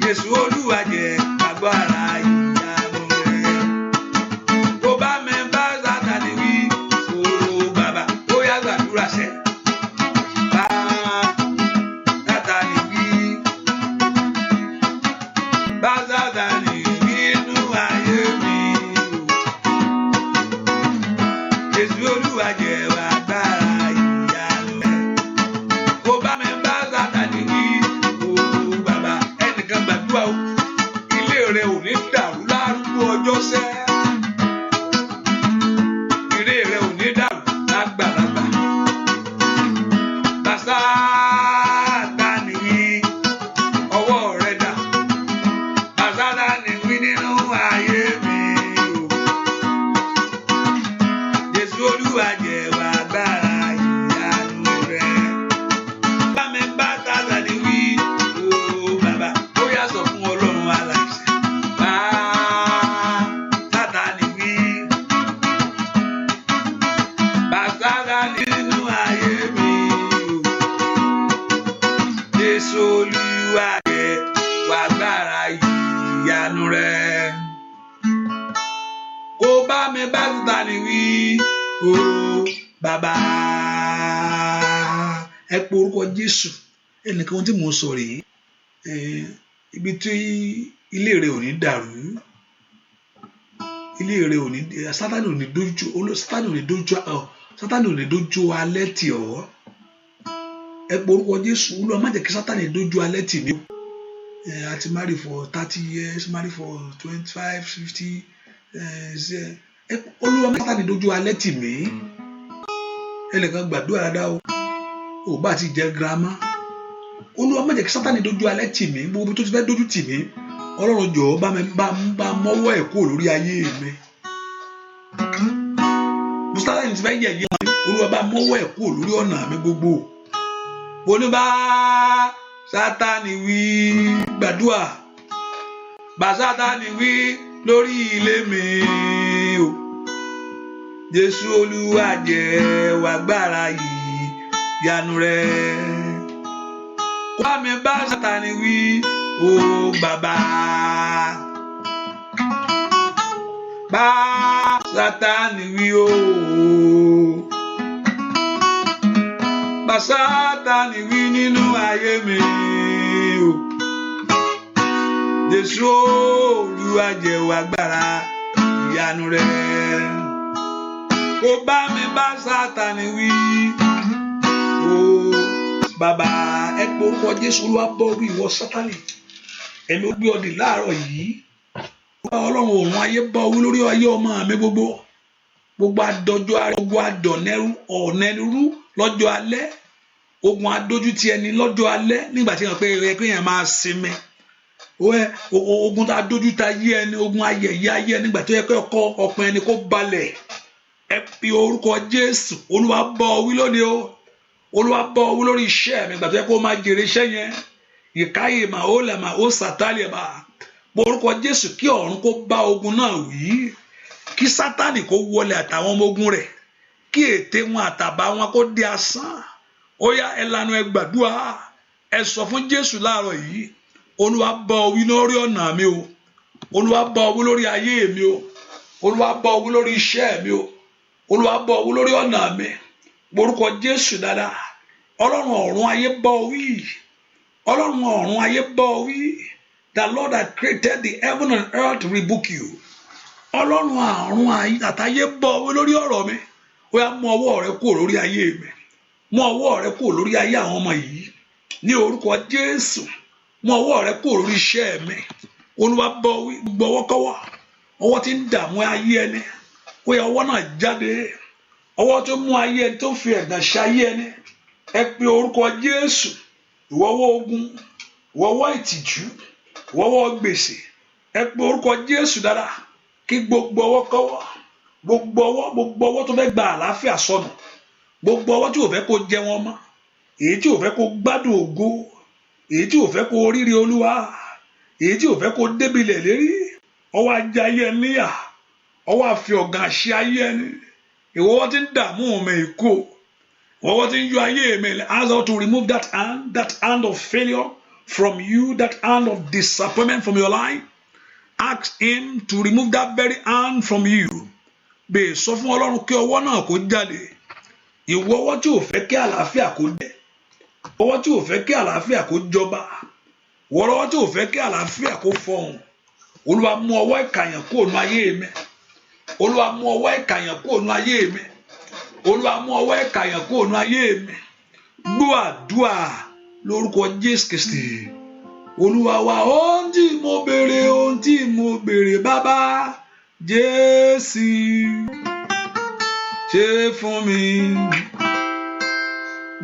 Jésù Olúwa jẹ́ agbára ìyanu rẹ̀. Tó bá mi bá Sátánì wí. Bàbá, ó yá gbàdúrà sẹ́. Bá Sátánì wí. Bá Sátánì wí nínú ayé mi. Jésù Olúwa jẹ́ agbára ìyanu rẹ̀. Tó bá mi bá Sátánì wí. Bàbá, ẹnìkan gbàdúrà o. Ilé rẹ̀ ò ní dàrú lárúgbó ọjọ́ sẹ́. Ilé rẹ̀ ò ní dàrú lágbàlagbà. Bá Sátánì wí. Ọwọ́ rẹ̀ dà. Bá Sátánì wí nínú ayé mi. Jésù Olúwa jẹ́ agbára ìyanu rẹ̀. Bá mi bá Sátánì wí. Bàbá, ó yá sọ fún Ọlọ́run aláìsẹ̀. Bá Sátánì wí. Bá Sátánì nínú ayé mi. Jésù Olúwa jẹ́ agbára ìyanu rẹ̀. Kó bá mi bá Sátánì wí. Bàbá, ẹ pe orúkọ Jésù. Ẹnìkan ohun tí mò ń sọ rèé. Ibi tí ilé rẹ̀ ò ní dàrú, ilé rẹ̀ ò ní, Sátánì ò ní dójú alẹ́ tì ọ́. Ẹ pe orúkọ Jésù. Olúwa má jẹ́ kí Sátánì dójú alẹ́ tì mí. A ti marry for 30 years, marry for 25, 50. Olúwa má jẹ́ kí Sátánì dójú alẹ́ tì mí. Ẹnìkan gbàdúrà dáadáa o. Ò bá ti jẹ́ girama. Olúwa má jẹ́ kí Sátánì dójú alẹ́ tì mí. Gbogbo tó ti fẹ́ dójú tì mí, Ọlọ́run jọ̀ọ́ bá mọ́wọ́ ẹ̀ kúrò lórí ayé mi. Sátánì ti fẹ́ yẹ̀yẹ́ mi. Olúwa bá mọ́wọ́ ẹ̀ kúrò lórí ọ̀nà mi gbogbo. Olúwa Sátánì wí. Gbàdúrà. Bá Sátánì wí lórí ilé mi o. Jésù Olúwa jẹ́ agbára ìyanu rẹ̀. kó bá mi bá Sátánì wí ó bàbá. Bá Sátánì wí ó. Bá Sátánì wí nínú ayé mi ó. Jésù Olúwa jẹ́wọ́ agbára ìyanu rẹ̀. Kó bá mi bá Sátánì wí ó bàbá. Ẹ pé orúkọ Jésù. Olúwa bọ́ wí ìwọ Sátánì. Ẹ̀mí ó gbé ọ dì láàárọ̀ yìí. Ọlọ́run ọ̀run ayé bọ́ wí lórí ayé ọmọ mi gbogbo. Gbogbo adọ́jọ́ ara, gbogbo adọ̀nẹ́rú ọ̀nẹ́rú lọ́jọ́ alẹ́. Ogun adójútì ẹni lọ́jọ́ alẹ́ nígbà tí wọ́n pé èèyàn máa sinmi. Ogun tá a dójú ta yé ẹni, ogun ayẹyẹ ayé ẹni nígbà tó yẹ pé ọkàn ẹni kó balẹ̀. Ẹ pe orúkọ Jésù. Olúwa bọ́ wí lónìí o. Olúwa bọ́ wí lórí iṣẹ́ mi nígbà tó yẹ kó máa jèrè iṣẹ́ yẹn. Ìkáyè mà ó lẹ̀ mà ó sàtálẹ̀ mà. Orúkọ Jésù kí ọ̀run kó bá ogun náà wí. Kí Sátánì kó wọlé àtàwọn ọmọ ogun rẹ̀. Kí ète wọn àtàbà wọn kó di asán. Ó yá ẹ lanu ẹ gbàdúrà. Ẹ sọ fún Jésù láàárọ̀ yìí. Olúwa bọ́ wí lórí ọ̀nà mi o. Olúwa bọ́ wí lórí ayé mi o. Olúwa bọ́ wí lórí iṣẹ́ mi o. Olúwa bọ́ wí lórí ọ̀nà mi. Orúkọ Jésù dáadáa. Ọlọ́run ọ̀run ayé bọ́ wí. Ọlọ́run ọ̀run ayé bọ́ wí. The Lord that created the heaven and earth rebuke you. Ọlọ́run ọ̀run àtayé bọ́ wí lórí ọ̀rọ̀ mi. Ó yá mú ọwọ́ rẹ kúrò lórí ayé mi. Mú ọwọ́ rẹ kúrò lórí ayé àwọn ọmọ yìí. Ní orúkọ Jésù. Mú ọwọ́ rẹ kúrò lórí iṣẹ́ mi. Olúwa bọ́ wí gbọ́wọ́kọ́wọ́. Ọwọ́ tí ń dààmú ayé ẹni. Ó yá ọwọ́ náà jáde. Ọwọ́ tó mú ayé ẹni tó fi ẹ̀gàn ṣe ayé ẹni. Ẹ pe orúkọ Jésù. Ìwọ́wọ́ ogun. Ìwọ́wọ́ ìtìjú. Ìwọ́wọ́ gbèsè. Ẹ pe orúkọ Jésù dára. Kí gbogbo ọwọ́ kọ́wọ́. Gbogbo ọwọ́ tó fẹ́ gba àlàáfíà sọnù. Gbogbo ọwọ́ tí ò fẹ́ kó jẹ wọn mọ́. Èyí tí ò fẹ́ kó gbádùn ògo. Èyí tí ò fẹ́ kó rírí Olúwa. Èyí tí ò fẹ́ kó débilẹ̀ lérí. Ọwọ́ ajé ayé ẹni níyà. Ọwọ́ àfi ọ̀gàn àṣẹ ayé ẹni. Ìwọ́wọ́ tí ń dààmú mi kú. Ìwọ́wọ́ tí ń yọ ayé mi. Ask God to remove that hand of failure from you, that hand of disappointment from your life. Ask him to remove that very hand from you. Bẹ́ẹ̀ sọ fún Ọlọ́run kí ọwọ́ náà kó jáde. Ìwọ́wọ́ tí ò fẹ́ kí àlàáfíà kó dé. Ọwọ́ tí ò fẹ́ kí àlàáfíà kó jọba. Ọwọ́ tí ò fẹ́ kí àlàáfíà kó fọhùn. Olúwa mú ọwọ́ ìkàyàn kúrò nínú ayé mi. Olúwa mú ọwọ́ ìkàyàn kúrò nínú ayé mi. Olúwa mú ọwọ́ ìkàyàn kúrò nínú ayé mi. Gbọ́ àdúrà lórúkọ Jésù Kristi. Olúwa wa ohun tí mo béèrè bàbá Jésù ṣe fún mi.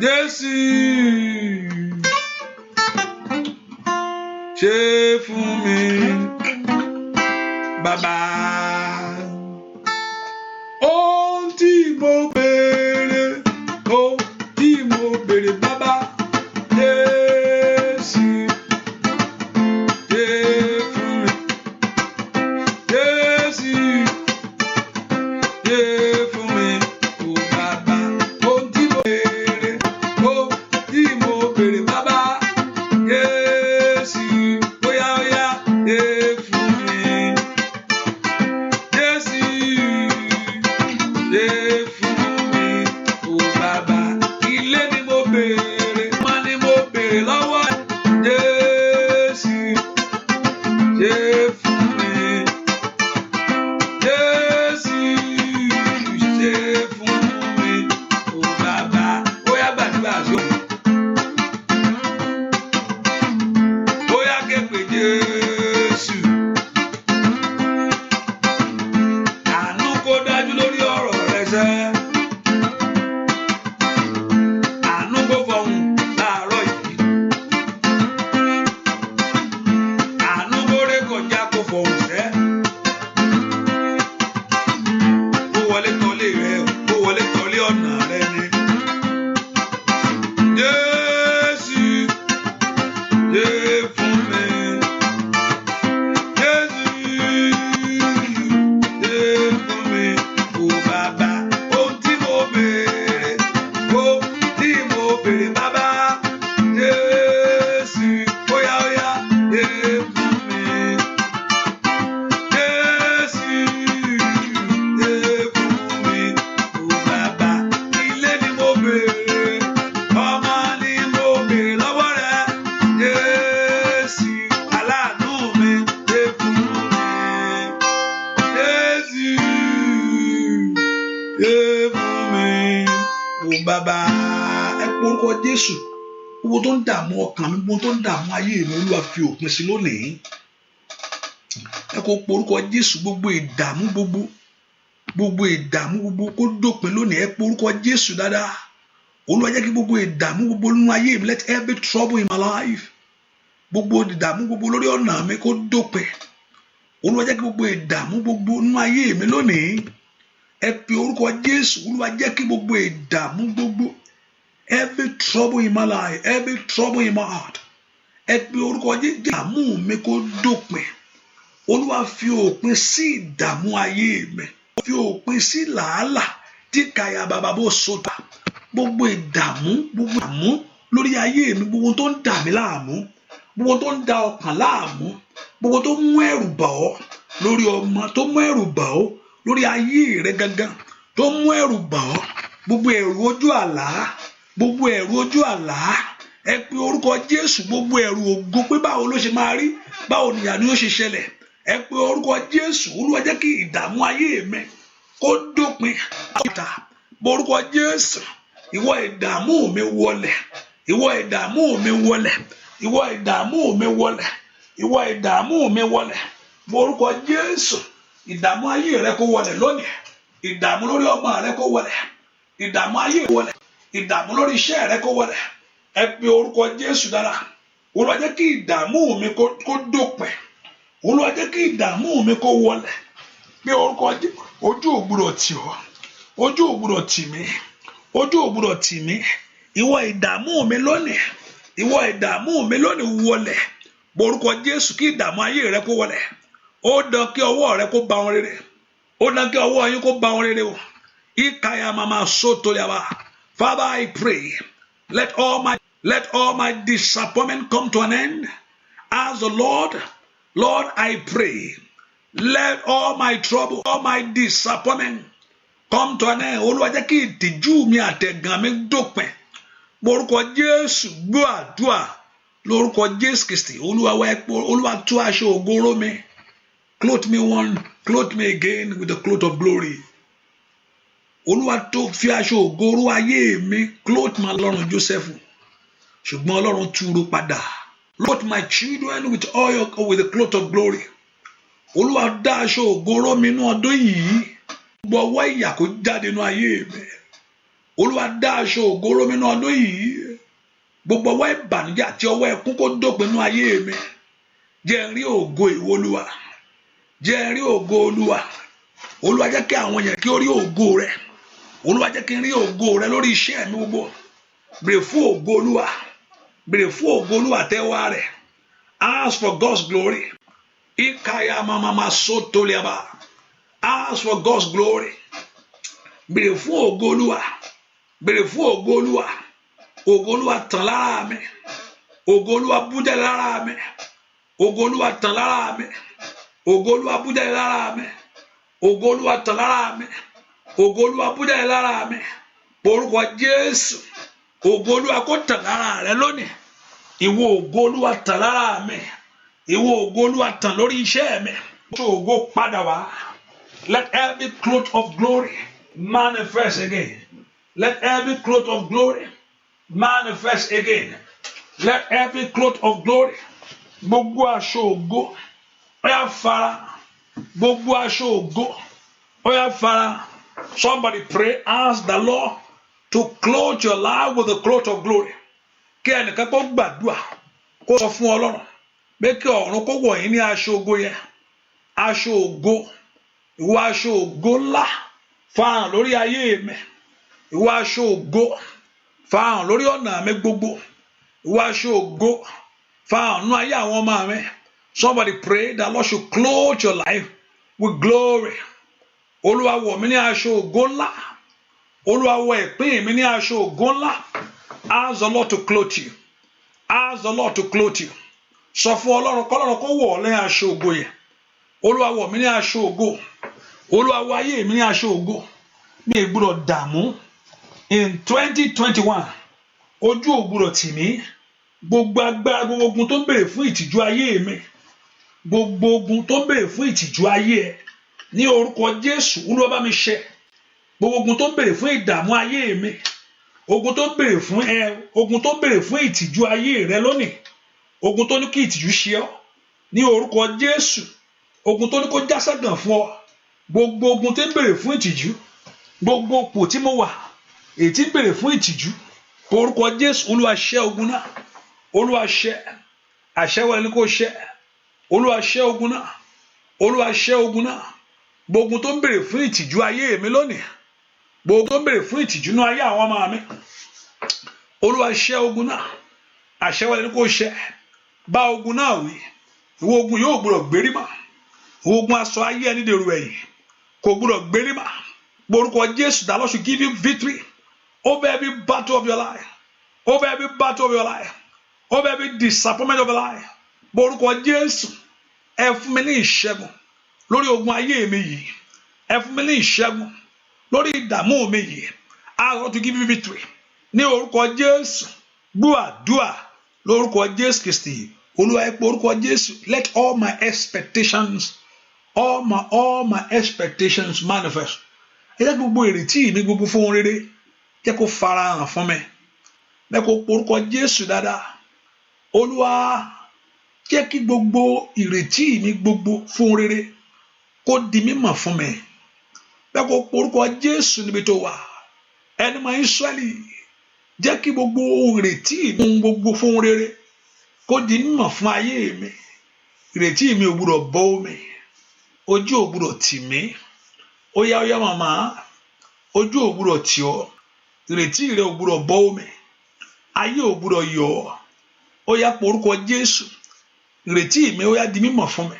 Jésù ṣe fún mi bàbá. Ohun tí mo béèrè bàbá Jésù ṣe fún mi. Jésù ṣe fún mi o bàbá. Ohun tí mo béèrè bàbá Jésù bóyá ṣe fún mi. Jésù ṣe fún mi. orúkọ Jésù gbogbo tó ń dààmú ọkàn mi, gbogbo tó ń dààmú ayé mi, Olúwa fi òpin sí lónìí. Ẹ kó pe orúkọ Jésù, gbogbo ìdààmú gbogbo kó dópin lónìí. Ẹ pe orúkọ Jésù dáadáa. Olúwa jẹ́ kí gbogbo ìdààmú gbogbo nínú ayé mi, let every trouble in my life, gbogbo ìdààmú gbogbo lórí ọ̀nà mi kó dópin. Olúwa jẹ́ kí gbogbo ìdààmú gbogbo nínú ayé mi lónìí. Ẹ pe orúkọ Jésù. Olúwa jẹ́ kí gbogbo ìdààmú gbogbo, every trouble in my life, every trouble in my heart, ẹ pe orúkọ Jésù, ìdààmú mi kó dópin. Olúwa fi òpin sí ìdààmú ayé mi, fi òpin sí làálàá tí kàyà bàbá bó sọta. Gbogbo ìdààmú lórí ayé mi, gbogbo tó ń dà mí láàmú, gbogbo tó ń da ọkàn láàmú, gbogbo tó mú ẹ̀rù bà ọ́ lórí ọmọ, tó mú ẹ̀rù bà ọ́ lórí ayé rẹ gangan, tó mú ẹ̀rù bà ọ́, gbogbo ẹ̀rù ojú àlá, gbogbo ẹ̀rù ojú àlá, ẹ pe orúkọ Jésù. Gbogbo ẹ̀rù ògo pé báwo ló ṣe máa rí, báwo nìyà ni ó ṣe ṣẹlẹ̀, ẹ pe orúkọ Jésù. Olúwa jẹ́ kí ìdààmú ayé mi kó dópin. Orúkọ Jésù, ìwọ ìdààmú mi wọlẹ̀, ìwọ ìdààmú mi wọlẹ̀, ìwọ ìdààmú mi wọlẹ̀, ìwọ ìdààmú mi wọlẹ̀. Orúkọ Jésù, ìdààmú ayé rẹ kó wọlẹ̀ lónìí, ìdààmú lórí ọmọ rẹ kó wọlẹ̀, ìdààmú ayé rẹ wọlẹ̀, ìdààmú lórí iṣẹ́ rẹ kó wọlẹ̀. Ẹ pe orúkọ Jésù dára. Olúwa jẹ́ kí ìdààmú mi kó dópin. Olúwa jẹ́ kí ìdààmú mi kó wọlẹ̀. Pé orúkọ Jésù, ojú ò gbọdọ̀ tì ọ́, ojú ò gbọdọ̀ tì mí, ojú ò gbọdọ̀ tì mí. Ìwọ ìdààmú mi lónìí, ìwọ ìdààmú mi lónìí wọlẹ̀. Orúkọ Jésù, kí ìdààmú ayé rẹ kó wọlẹ̀. Ó dán kí ọwọ́ rẹ kó bá wọn rere, ó dán kí ọwọ́ yín kó bá wọn rere o. Ìkàyà màmá sóto yàrá. Father, I pray, let all my disappointment come to an end. As the Lord, I pray, let all my trouble, all my disappointment come to an end. Olúwa jẹ́ kí ìtìjú mi àtẹ̀gàn mi dópin. Orúkọ Jésù, gbọ́ àdúrà lórúkọ Jésù Kristi. Olúwa tú aṣọ ògo ró mi. Clothe me again with the cloth of glory. Olúwa tó fi aṣọ ògo ró ayé mi. Clothe my Ọlọ́run Jósẹ́fù, ṣùgbọ́n Ọlọ́run túró padà. Clothe my children with oil, with the cloth of glory. Olúwa dá aṣọ ògo ró mi nínú ọdún yìí. Gbogbo ọwọ́ ìyà kó jáde nínú ayé mi. Olúwa dá aṣọ ògo ró mi nínú ọdún yìí. Gbogbo ọwọ́ ìbànújẹ́ àti ọwọ́ ẹkún kó dópin nínú ayé mi. Jẹ́ n rí ògo ìwọ Olúwa, jẹ́ n rí ògo Olúwa. Olúwa jẹ́ kí àwọn yẹn kí ó rí ògo rẹ. Olúwa jẹ́ kí n rí ògo rẹ lórí iṣẹ́ mi gbogbo. Bèrè fún ògo Olúwa, bèrè fún ògo Olúwa tẹ́wọ́ rẹ̀. Ask for God's glory. Ìkàyà màmá sóto lẹ́bà. Ask for God's glory. Bèrè fún ògo Olúwa, bèrè fún ògo Olúwa. Ògo Olúwa tàn lára mi, ògo Olúwa bú jáde lára mi, ògo Olúwa tàn lára mi, ògo Olúwa bú jáde lára mi, ògo Olúwa tàn lára mi, ògo Olúwa bú jáde lára mi. Orúkọ Jésù, ògo Olúwa kó tàn lára rẹ lónìí. Ìwọ ògo Olúwa tàn lára mi, ìwọ ògo Olúwa tàn lórí iṣẹ́ mi. Ògo padà wá. Let every cloth of glory manifest again. Let every cloth of glory manifest again. Let every cloth of glory, gbogbo aṣọ ògo ó yá fara, gbogbo aṣọ ògo ó yá fara. Somebody pray, ask the Lord to clothe your life with the cloth of glory. Kí ẹnìkan kó gbàdúrà, kó sọ fún Ọlọ́run pé kí ọ̀run kó wọ̀ yín ní aṣọ ògo yẹn. Aṣọ ògo, ìwọ aṣọ ògo ńlá farahàn lórí ayé mi. Ìwọ aṣọ ògo farahàn lórí ọ̀nà mi gbogbo. Ìwọ aṣọ ògo farahàn nínú ayé àwọn ọmọ mi. Somebody pray that Lord should clothe your life with glory. Olúwa wọ̀ mí ní aṣọ ògo ńlá. Olúwa wọ̀ ìpín mi ní aṣọ ògo ńlá. Ask the Lord to clothe you. Ask the Lord to clothe you. Sọ fún Ọlọ́run kọ́lọ́run kó wọ̀ ọ́ ní aṣọ ògo yẹn. Olúwa wọ̀ mí ní aṣọ ògo. Olúwa wọ̀ ayé mi ní aṣọ ògo. Mi ò gbọdọ̀ dààmú. In 2021, ojú ò gbọdọ̀ tì mí. Gbogbo agbára, gbogbo ogun tó ń bèrè fún ìtìjú ayé mi. Gbogbo ogun tó ń bèrè fún ìtìjú ayé ẹ. Ní orúkọ Jésù, Olúwa bá mi ṣẹ́. Gbogbo ogun tó ń bèrè fún ìdààmú ayé mi. ogun tó béèrè fún ogun tó béèrè fún ìtìjú ayé rẹ lónìí, ogun tó ní kí ìtìjú ṣe ọ́ ní orúkọ Jésù, ogun tó ní kó jásàgàn fún ọ, gbogbo ogun tí ń béèrè fún ìtìjú, gbogbo òpó tí mo wà èyí tí ń béèrè fún ìtìjú, orúkọ Jésù Olúwa ṣẹ́ ogun náà, Olúwa ṣẹ́, àṣẹ wọlé ní kó ṣẹ́, Olúwa ṣẹ́ ogun náà, Olúwa ṣẹ́ ogun náà, gbogbo tó ń béèrè fún ìtìjú ayé mi lónìí, gbogbo tó ń béèrè fún ìtìjú náà ayé àwọn ọmọ mi, Olúwa ṣẹ́ ogun náà, àṣẹ wọlé ní kó ṣẹ́, bá ogun náà wí, ìwọ ogun yóò gbọ́dọ̀ gbérí mọ́, ìwọ ogun aṣọ ayé ẹni dèrò ẹ̀yìn kò gbọ́dọ̀ gbérí mọ́, orúkọ Jésù, the Lord should give you victory over every battle of your life, over every battle of your life, over every disappointment of your life. Orúkọ Jésù, ẹ fún mi ní ìṣẹ́gun lórí ogun ayé mi yìí, ẹ fún mi ní ìṣẹ́gun lórí ìdààmú mi yìí. I want to give you victory ní orúkọ Jésù. Gbọ́ àdúrà lórúkọ Jésù Kristi. Olúwa ẹ pé orúkọ Jésù. Let all my expectations manifest. Ẹ jẹ́ gbogbo ìrètí mi gbogbo fún ohun rere jẹ́ kó farahàn fún mi. Bẹ́ẹ̀ kó porúkọ Jésù dáadáa. Olúwa jẹ́ kí gbogbo ìrètí mi gbogbo fún ohun rere kó di mímọ̀ fún mi. Bẹ́ẹ̀ kó porúkọ Jésù níbi tó wà. Ẹni máa Ísírẹ́lì jẹ́ kí gbogbo ìrètí mi gbogbo fún ohun rere kó di mímọ̀ fún ayé mi. Ìrètí mi ò gbúdọ̀ bọ́ omi, ojú ò gbúdọ̀ tì mí. Ó yá màmá, ojú ò gbúdọ̀ tì ọ́, ìrètí rẹ ò gbúdọ̀ bọ́ omi, ayé ò gbúdọ̀ yọ̀ ọ́. Ó yá porúkọ Jésù, ìrètí mi ó yá di mímọ̀ fún mi,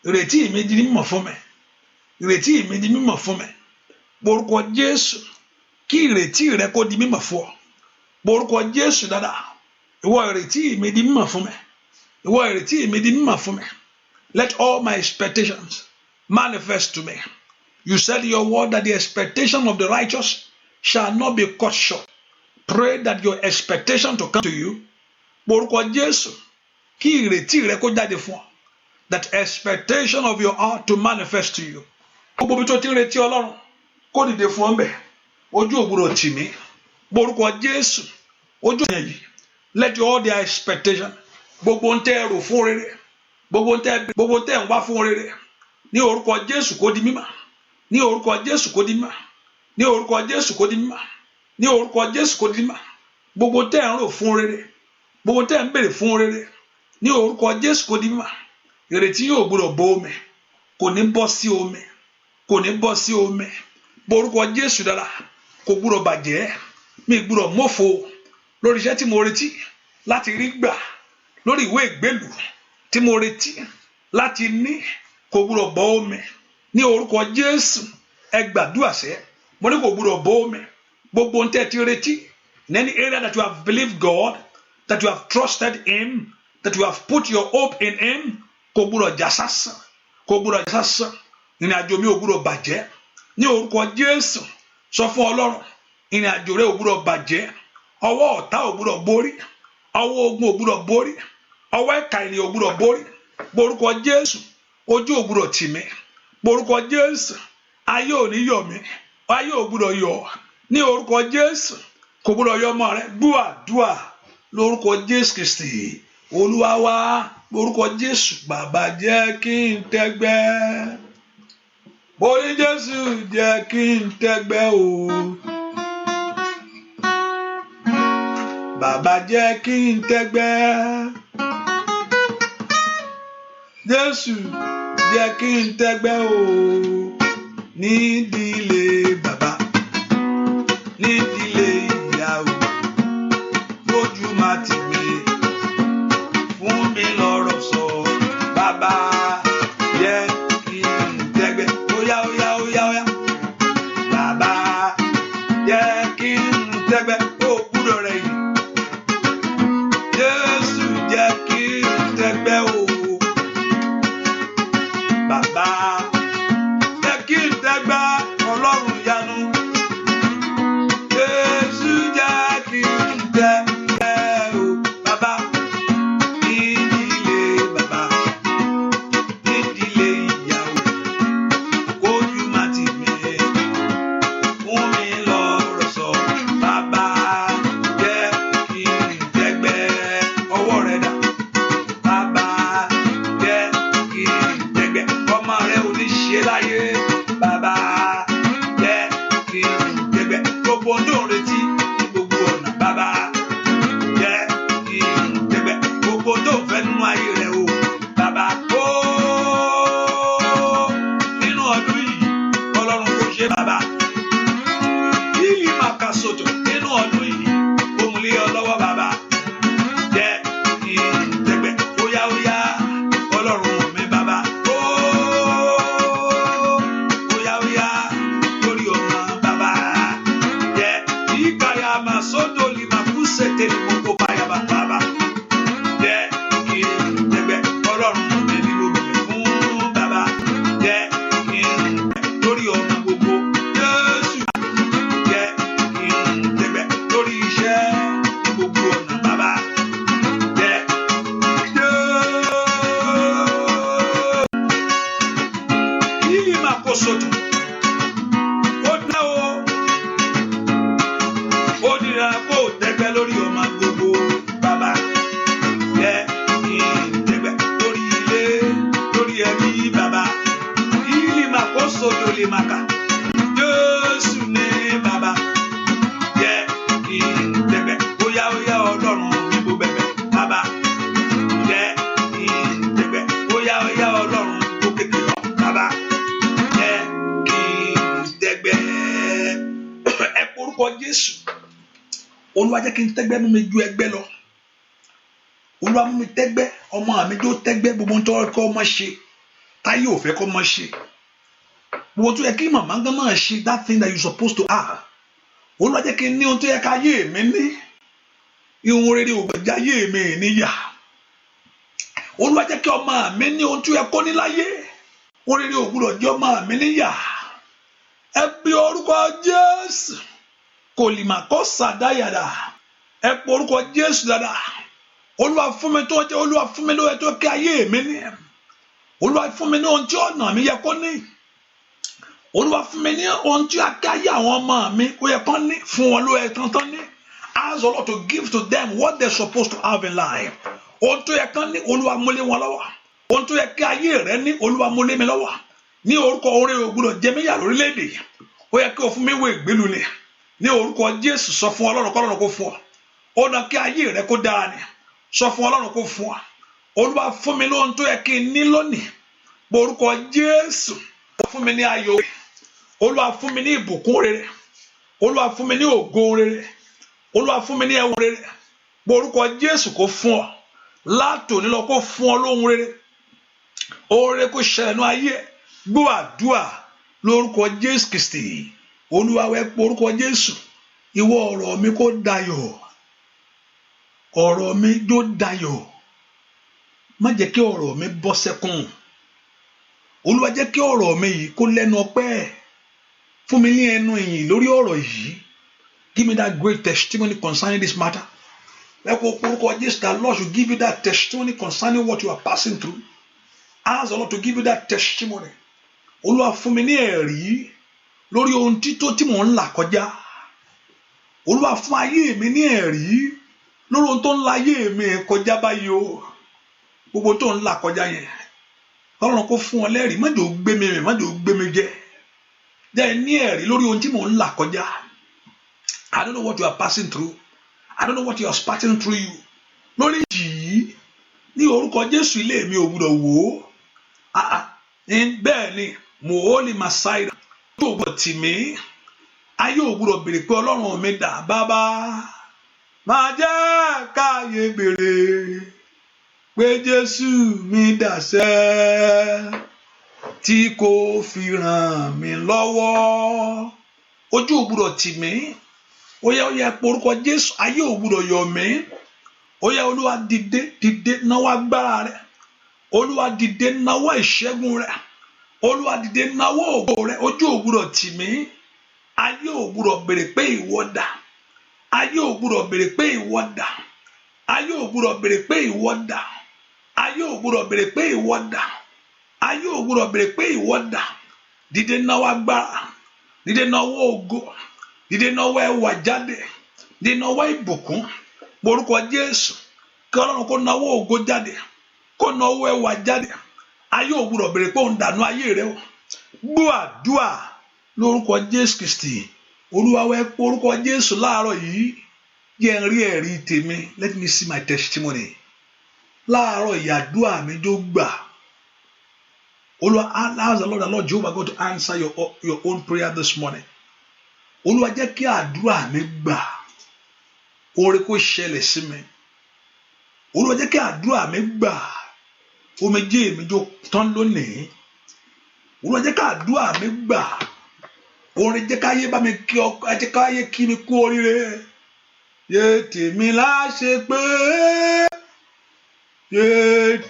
ìrètí mi di mímọ̀ fún mi, ìrètí mi di mímọ̀ fún mi. Porúkọ Jésù, kí ìrètí rẹ kó di mímọ̀ fún ọ. Porúkọ Jésù dáadáa, ìwọ ìrètí mi di mímọ̀ fún mi, ìwọ ìrètí mi di mímọ̀ fún mi. Let all my expectations manifest to me. You said in your word that the expectation of the righteous shall not be cut short. Pray that your expectation to come to you. Porúkọ Jésù, kí ìrètí rẹ kó jáde fún ọ. That expectation of your heart to manifest to you. Gbogbo bí tó ti ń retí Ọlọ́run kó dìde fún ọ bẹ́ẹ̀. Ojú ò gbúdọ̀ tì mí. Porúkọ Jésù, ojú yẹn yìí. Let all their expectation, gbogbo ń tẹ́ ẹrù fún rere, gbogbo ń tẹ́ ń wá fún rere. Ní orúkọ Jésù kó di mímọ̀. Ní orúkọ Jésù kó di mímọ̀. Ní orúkọ Jésù kó di mímọ̀. Ní orúkọ Jésù kó di mímọ̀. Gbogbo tẹ́ ń rò fún rere, gbogbo tẹ́ ń béèrè fún rere. Ní orúkọ Jésù kó di mímọ̀. Ìrètí yóò gbọ́dọ̀ bọ́ omi, kò ní bọ́ sí omi, kò ní bọ́ sí omi. Orúkọ Jésù dára, kò gbọ́dọ̀ bàjẹ́, mi gbọ́dọ̀ mọ́fo lórí iṣẹ́ tí mo retí láti rí gbà, lórí ìwé ìgbélú tí mo retí láti ní, kò gbọ́dọ̀ bọ́ omi. Ní orúkọ Jésù, ẹ gbàdúrà sẹ́, mo ní kò gbọ́dọ̀ bọ́ omi. Gbogbo ń tẹ́ ti retí, in any area that you have believed God, that you have trusted Him, that you have put your hope in Him, kò gbọ́dọ̀ já sásán, kò gbọ́dọ̀ já sásán. Ìrìn àjò mi ò gbọ́dọ̀ bàjẹ́. Ní orúkọ Jésù, sọ fún Ọlọ́run, ìrìn àjò rẹ ò gbọ́dọ̀ bàjẹ́. Ọwọ́ ọ̀tá ò gbọ́dọ̀ borí, ọwọ́ ogun ò gbọ́dọ̀ borí, ọwọ́ ìkà ènìyàn ò gbọ́dọ̀ borí. Borúkọ Jésù, ojú ò gbọ́dọ̀ tì mí. Borúkọ Jésù, ayé ò ní yọ̀ mí, ayé ò gbọ́dọ̀ yọ̀. Ní orúkọ Jésù, kò gbọ́dọ̀ yọ̀ ọmọ rẹ. Gbọ́ àdúrà lórúkọ Jésù Kristi Olúwa wa. Borúkọ Jésù, bàbá jẹ́ kí n tẹ́gbẹ́. Borí Jésù jẹ́ kí n tẹ́gbẹ́ o. Bàbá jẹ́ kí n tẹ́gbẹ́. Jésù jẹ́ kí n tẹ́gbẹ́ o. Nídìílé bàbá, nídìílé ìyá o. Lójú má tì mí, fún mi lọ́rọ̀ sọ. Bàbá jẹ́ kí n tẹ́gbẹ́. Óyá. Bàbá jẹ́ kí n tẹ́gbẹ́. Ó gbúdọ̀ rẹ̀ yìí. Jésù jẹ́ kí n tẹ́gbẹ́ o. Bàbá jẹ́ kí n tẹ́gbẹ́. Ọlọ́run kó sódò. Ó dá o, ó nira kó tẹ́gbẹ́ lórí ọmọ gbogbo bàbá. Yẹ kí n tẹ́gbẹ́ lórí ilé, lórí ẹbí bàbá. Ìlì máa kó sódò lè máa kà. Jésù ní bàbá. Yẹ kí n tẹ́gbẹ́ óyá Ọlọ́run mi bó bẹ̀bẹ̀ bàbá. Yẹ kí n tẹ́gbẹ́ óyá Ọlọ́run bó kékeré lọ bàbá. Yẹ kí n tẹ́gbẹ́. Ẹ porúkọ Jésù. Olúwa jẹ́ kí n tẹ́gbẹ́ mú mi ju ẹgbẹ́ lọ. Olúwa mú mi tẹ́gbẹ́, ọmọ mi tó tẹ́gbẹ́ gbogbo tó yẹ kó máa ṣe táyé ò fẹ́ kó máa ṣe. Gbogbo tó yẹ kí màmá gan máa ṣe, that thing that you supposed to have. Olúwa jẹ́ kí n ní ohun tó yẹ ká yé mi ní. Ihun rere ò gbàjá yé mi níyà. Olúwa jẹ́ kí ọmọ mi ní ohun tó yẹ kó ní láyé. Ohun rere ò gbúdọ̀ jẹ́ ọmọ mi níyà. Ẹ pe orúkọ Jésù. Kò lè mà kó sàdáyàdà. Ẹ pe orúkọ Jésù dáadáa. Olúwa fún mi tó jẹ́, Olúwa fún mi lóye tó kí ayé mi ní. Olúwa fún mi ní ohun tí ọ̀nà mi yẹ kó ní. Olúwa fún mi ní ohun tí akáyé àwọn ọmọ mi ó yẹ kó ní, fún wọn lóye tán ní. Ask the Lord to give to them what they're supposed to have in life. Ohun tó yẹ kán ní, Olúwa mú lé wọn lọ́wọ́. Ohun tó yẹ kí ayé rẹ ní, Olúwa mú lé mi lọ́wọ́. Ní orúkọ oore ògbúdọ̀ jẹ mí yà lórílẹ̀-èdè. Ó yẹ kí o fún mi wo ìgbélu ni. Ní orúkọ Jésù sọ fún Ọlọ́run kọ́lọ́run kó fún ọ. Ó dán kí ayé rẹ kó dára ni. Sọ fún Ọlọ́run kó fún ọ. Olúwa fún mi lóhun tó yẹ kí n ní lónìí. Orúkọ Jésù. Fún mi ní ayọ̀. Olúwa fún mi ní ìbùkún rere. Olúwa fún mi ní ògo rere. Olúwa fún mi ní ẹwọ rere. Orúkọ Jésù kó fún ọ. Látòní lọ kó fún ọ lóhun rere. Oore kó ṣẹlẹ̀ nínú ayé. Gbọ́ àdúà lórúkọ Jésù Kristi. Olúwa wẹ pé orúkọ Jésù. Ìwọ ọ̀rọ̀ mi kó dayọ̀. Ọ̀rọ̀ mi jó dayọ̀. Má jẹ́ kí ọ̀rọ̀ mi bọ́ sẹ́kún. Olúwa jẹ́ kí ọ̀rọ̀ mi yìí kó lẹ́nu ọpẹ́. Fún mi ní ẹnu ìyìn lórí ọ̀rọ̀ yìí. Give me that great testimony concerning this matter. Ẹ kó orúkọ Jésù, that Lord should give you that testimony concerning what you are passing through. Ask the Lord to give you that testimony. Olúwa fún mi ní ẹ̀rí lórí ohun tító tí mò ń là kọjá. Olúwa fún ayé mi ní ẹ̀rí lórí ohun tó ń la ayé mi kọjá báyìí o. Gbogbo tó ń là kọjá yẹn. Ọlọ́run kó fún ọ lẹ́rìí, má jẹ́ ó gbé mi rìn, má jẹ́ ó gbé mi jẹ. Jẹ́ ní ẹ̀rí lórí ohun tí mò ń là kọjá. I don't know what you are passing through. I don't know what you are passing through you. Lórí yìí, ní orúkọ Jésù ilé mi ò gbúdọ̀ wò ó. Bẹ́ẹ̀ ni, mo ò lè máa ṣáìdà. Tó gbọ́ tì mí, ayé ò gbúdọ̀ béèrè pé Ọlọ́run mi dà bàbá. Máa jẹ́ káyé béèrè pé Jésù mi dàṣẹ́ tí kò fi ràn mí lọ́wọ́. Ojú ò gbúdọ̀ tì mí. Ó yẹ pé orúkọ Jésù, ayé ò gbúdọ̀ yọ̀ mí. Ó yẹ Olúwa dìde náwó agbára rẹ̀. Olúwa dìde náwó ìṣẹ́gun rẹ̀. Olúwa dìde náwó ògo rẹ̀. Ojú ò gbúdọ̀ tì mí. Ayé ò gbúdọ̀ béèrè pé ìwọ dà. Ayé ò gbúdọ̀ béèrè pé ìwọ dà. Ayé ò gbúdọ̀ béèrè pé ìwọ dà. Ayé ò gbúdọ̀ béèrè pé ìwọ dà. Ayé ò gbúdọ̀ béèrè pé ìwọ dà. Dìde náwó agbára. Dìde náwó ògo. Dìde náwó ẹwà jáde. Dìde náwó ìbùkún. Orúkọ Jésù. Kí Ọlọ́run kó náwó ògo jáde. Kó náwó ẹwà jáde. Ayé ò gbúdọ̀ béèrè pé òun dànù ayé rẹ o. Gbọ́ àdúà lórúkọ Jésù Kristi. Olúwa wẹ pé orúkọ Jésù láàárọ̀ yìí. Jẹ́ n rí ẹ̀rí tèmi. Let me see my testimony. Láàárọ̀ ìyàdúà mi jó gbà. Olúwa, ask the Lord Jehovah God to answer your own prayer this morning. Olúwa jẹ́ kí àdúrà mi gbà. Oore kó ṣẹlẹ̀ sí mi. Olúwa jẹ́ kí àdúrà mi gbà. Omijé mi jó tán lónìí. Olúwa jẹ́ kí àdúrà mi gbà. Oore jẹ́ káyé bá mi kí ọ, jẹ́ káyé kí mi kú oríire. Yé tèmi láṣẹ pé. Yé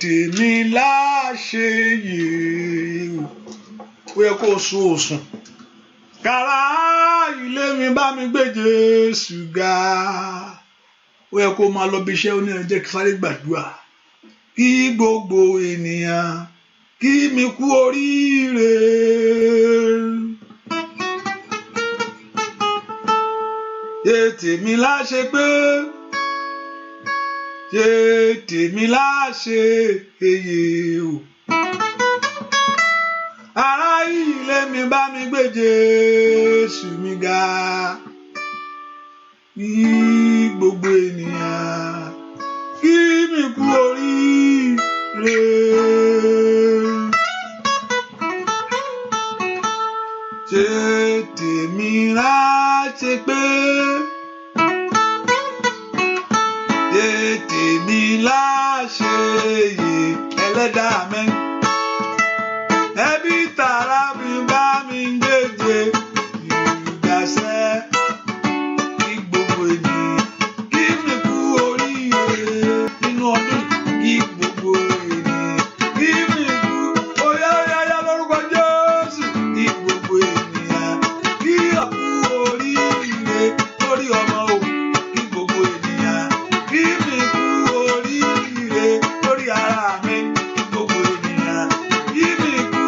tèmi láṣẹ yè. Ó yẹ kó sùn òsùn. Kàrá ilé mi bá mi gbé Jésù ga. Ó yẹ kó máa lọ bí iṣẹ́ onírin jẹ́ kí sáré gbàdúrà. Kí gbogbo ènìyàn kí mi kú oríire. Ṣé tèmi láṣẹ pé ṣé tèmi láṣẹ èyí o. Ará ilé mi bá mi gbé Jésù mi ga. Kí gbogbo ènìyàn kí mi kú oríire. Ṣé tèmi láṣẹ pé ṣé tèmi láṣẹ èyí Ẹlẹ́dàá mi. Ẹbí tààrà mi bá mi gbèjè ìgbàsẹ́ kí gbogbo ènìyàn kí mi kú oríire nínú ọdún kí gbogbo ènìyàn kí mi kú oyáyáyá lórúkọ Jésù kí gbogbo ènìyàn kí ó kú oríire lórí ọmọ o kí gbogbo ènìyàn kí mi kú oríire lórí ara mi kí gbogbo ènìyàn kí mi kú.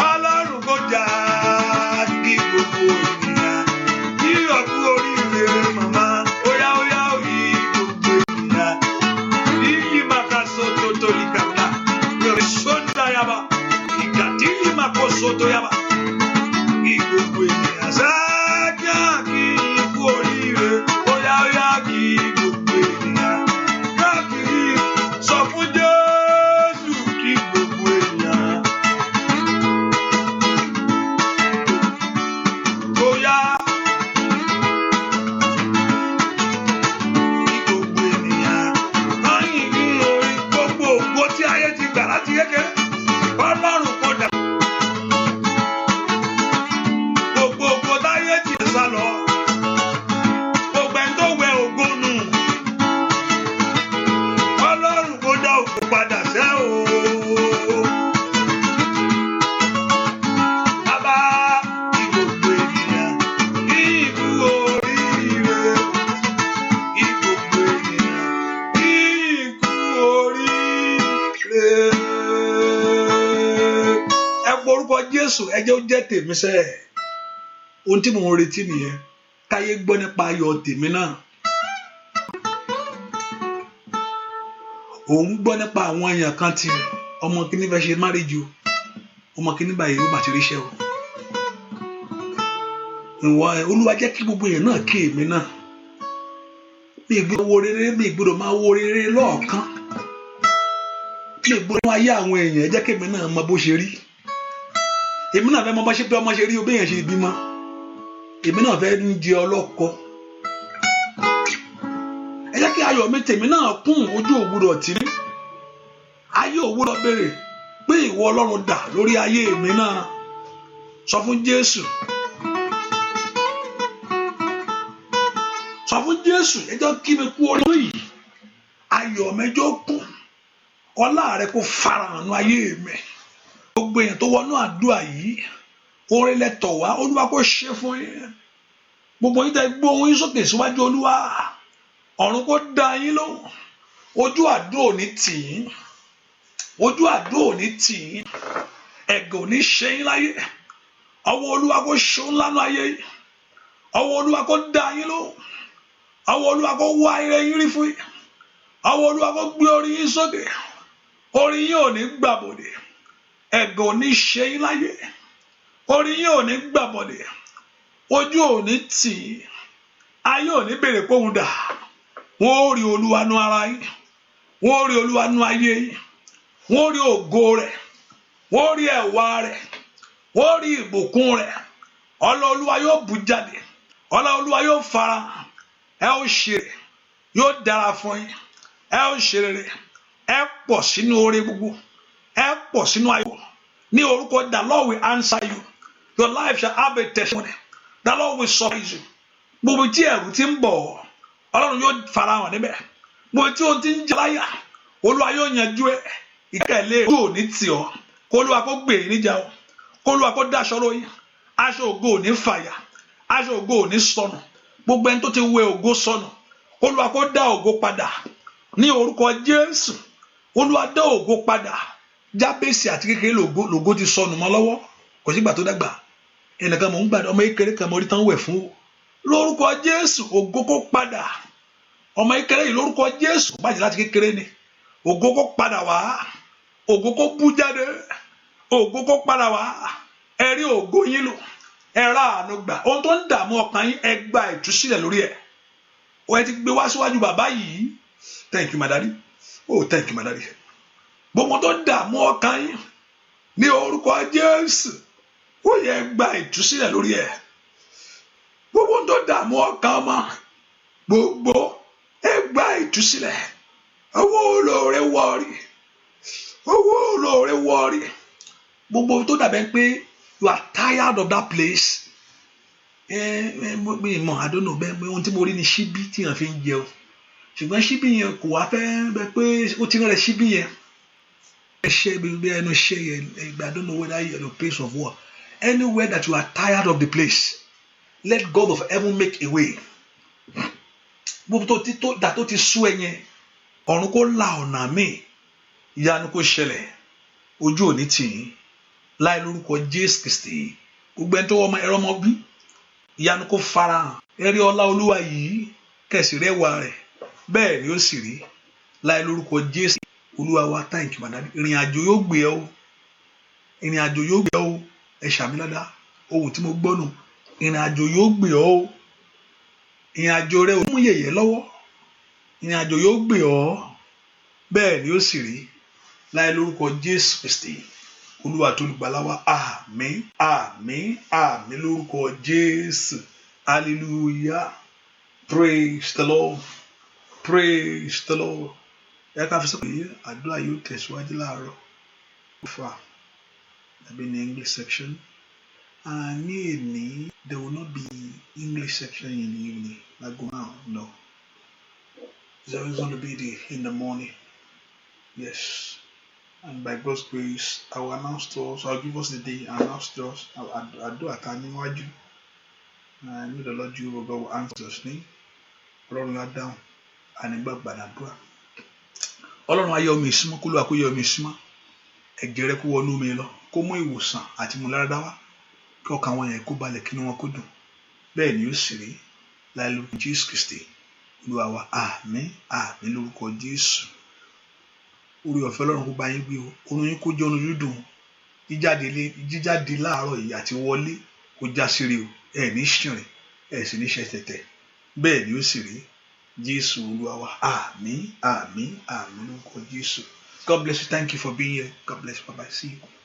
Ọlọ́run kó jà kí gbogbo Jésù ẹ jẹ́ ó jẹ́ tèmi sẹ́ ohun tí mò ń retí nìyẹn káyé gbọ́ nípa ayọ̀ tèmi náà òun gbọ́ nípa àwọn èèyàn kan tí ọmọ kìíní fẹ́ ṣe marriage o ọmọ kìíní báyìí ó bàtí ríṣẹ́ o ìwọ Olúwa jẹ́ kí gbogbo èèyàn náà kí èmi náà mi ìgbọ́dọ̀ máa wo rere lọ́ọ̀kan mi ìgbọ́dọ̀ máa yá àwọn èèyàn jẹ́ kí èmi náà mọ bó ṣe rí èmi náà fẹ́ mọ bá ṣe pé ọmọ ṣe rí o bí èèyàn ṣe bímọ èmi náà fẹ́ ń jẹ ọlọ́kọ ẹ jẹ́ kí ayọ̀ mi tèmi náà kún ojú òwúrọ̀ tì mí ayé òwúrọ̀ béèrè pé ìwọ Ọlọ́run dà lórí ayé mi náà sọ fún Jésù sọ fún Jésù ẹ jẹ́ kí mi kú orí yìí ayọ̀ mẹ́jọ kún ọlá rẹ kó farahàn nínú ayé mi gbogbo èèyàn tó wọnú àdúrà yìí orin lẹ́tọ̀ wá Olúwa kó ṣe fún yín gbogbo yín tẹ́ gbé ohùn yín sókè síwájú Olúwa ọ̀run kó dá yín lóhùn ojú àdúrà ò ní tì yín ojú àdúrà ò ní tì yín ẹ̀gàn ò ní ṣe yín láyé ọwọ́ Olúwa kó ṣe ńlá nínú ayé yìí ọwọ́ Olúwa kó dá yín lóhùn ọwọ́ Olúwa kó wá ire yín rí fún yín ọwọ́ Olúwa kó gbé orí yín sókè orí yín ò ní gbàbọ̀dè ẹ̀gàn ò ní ṣe yín láyé orí yín ò ní gbàbọ̀dè ojú ò ní tì í ayé ò ní béèrè pé òun dà wọ́n ó rí Olúwa nú ara yín wọ́n ó rí Olúwa nú ayé yín wọ́n ó rí ògo rẹ̀ wọ́n ó rí ẹwà rẹ̀ wọ́n ó rí ìbùkún rẹ̀ ọlá Olúwa yóò bú jáde ọlá Olúwa yóò fara ẹ ó ṣe rere yóò dára fún yín ẹ ó ṣe rere ẹ pọ̀ sínú oore gbogbo ẹ pọ̀ sínú ayọ̀ ní orúkọ the Lord will answer you your life shall have a testimony the Lord will surprise you gbogbo tí ẹ̀rù ti ń bọ̀ Ọlọ́run yóò farahàn níbẹ̀ gbogbo tí o ti ń jẹ láyà Olúwa yóò yanjú ẹ ìkẹlẹ yóò ní tì ọ́ kó Olúwa kó gbè yín níjà o kó Olúwa kó dáṣọ lóyún aṣọ ògo ò ní fàyà aṣọ ògo ò ní sọnù gbogbo ẹni tó ti wẹ ògo sọnù Olúwa kó dá ògo padà ní orúkọ Jésù Olúwa dá ògo padà Jábésì àti kékeré lògo ti sọnù mọ́ lọ́wọ́ kò sígbà tó dàgbà ẹnìkan mò ń gbàdá ọmọ kékeré kan mo rí tán wẹ̀ fún lórúkọ Jésù ògo kó padà ọmọ kékeré yìí lórúkọ Jésù bàjẹ́ láti kékeré ni ògo kó padà wá ògo kó bú jáde ògo kó padà wá ẹ rí ògo yín lò ẹ rà àánú gbà ohun tó ń dààmú ọkàn yín ẹ gba ìtúsílẹ̀ lórí ẹ̀ o ẹ ti gbé wá síwájú bàbá yìí thank you my daddy oh thank you my daddy gbogbo tó ń dààmú ọkàn yín ní orúkọ Jésù ó yẹ gba ìtúsílẹ̀ lórí ẹ̀ gbogbo tó dààmú ọkàn ọmọ gbogbo ẹ gba ìtúsílẹ̀ owó olóore wọrí gbogbo tó dàbẹ̀ pé you are tired of that place I don't know bẹ́ẹ̀ ohun tí mo rí ni ṣíbí tí yàn fi ń jẹun ṣùgbọ́n ṣíbí yẹn kò wá fẹ́ bẹ pé ó ti rẹ̀ ṣíbí yẹn ṣe bí ẹnu ṣe yẹn I don't know whether you're in a place of war anywhere that you are tired of the place let God of heaven make a way gbogbo tó ti sú ẹ yẹn ọ̀run kó la ọ̀nà míì ìyanu kó ṣẹlẹ̀ ojú òní tì í láì lórúkọ Jésù Kristi gbogbo ẹni tó wọ́n ẹ̀rọ ọmọ bí ìyanu kó farahàn ẹ̀rí ọlá Olúwa yìí kẹ̀sì rẹwà rẹ̀ bẹ́ẹ̀ ni ó sì rí láì lórúkọ Jésù Olúwa wa thank you madam ìrìn àjò yóò gbé ẹ o ìrìn àjò yóò gbé ẹ o ẹ ṣàmì ládàá ohun tí mo gbọ́ nù ìrìn àjò yóò gbé ọ o ìrìn àjò rẹ ò mú yẹ̀yẹ́ lọ́wọ́ ìrìn àjò yóò gbé ọ bẹ́ẹ̀ ni ó sì rí láì lórúkọ Jésù Kristi Olúwa tó lùgbàlà wa àmín àmín àmín lórúkọ Jésù hallelujah praise the Lord praise the Lord ẹ ká fi sọ pé àdúrà yóò tẹ̀síwájú láàárọ̀ fà tàbí ní English section ní èní there will not be English section in the evening like go now no it's always going to be in the morning yes and by God's grace I will announce to us I'll give us the day and announce to us àdúrà ta níwájú I know the Lord Jehovah God will answer us ní Ọlọ́run á dáhùn ànígbà gbàdúrà Ọlọ́run ayé omi ìsúnmọ́ kó lóa kó yẹ omi ìsúnmọ́ ẹ̀jẹ̀ rẹ kó wọnú mi lọ kó mú ìwòsàn àti ìmúláradá wá kí ọkàn àwọn yẹn kó balẹ̀ kí inú wọn kó dùn bẹ́ẹ̀ ni ó sì rí láì lórúkọ Jésù Kristi Olúwa wa àmín àmín lórúkọ Jésù. Orí ọ̀fẹ́ Ọlọ́run kó bá yín gbé o orun yín kó jẹ́ orun dídùn jíjáde láàárọ̀ yìí àti wọlé kó já síre o ẹ ní ṣìrìn ẹ sì ní ṣe tẹ̀tẹ̀ bẹ́ẹ̀ ni ó sì rí Jésù Olúwa wa àmín àmín àmín lórúkọ Jésù. God bless you. Thank you for being here. God bless you. Bye bye. See you.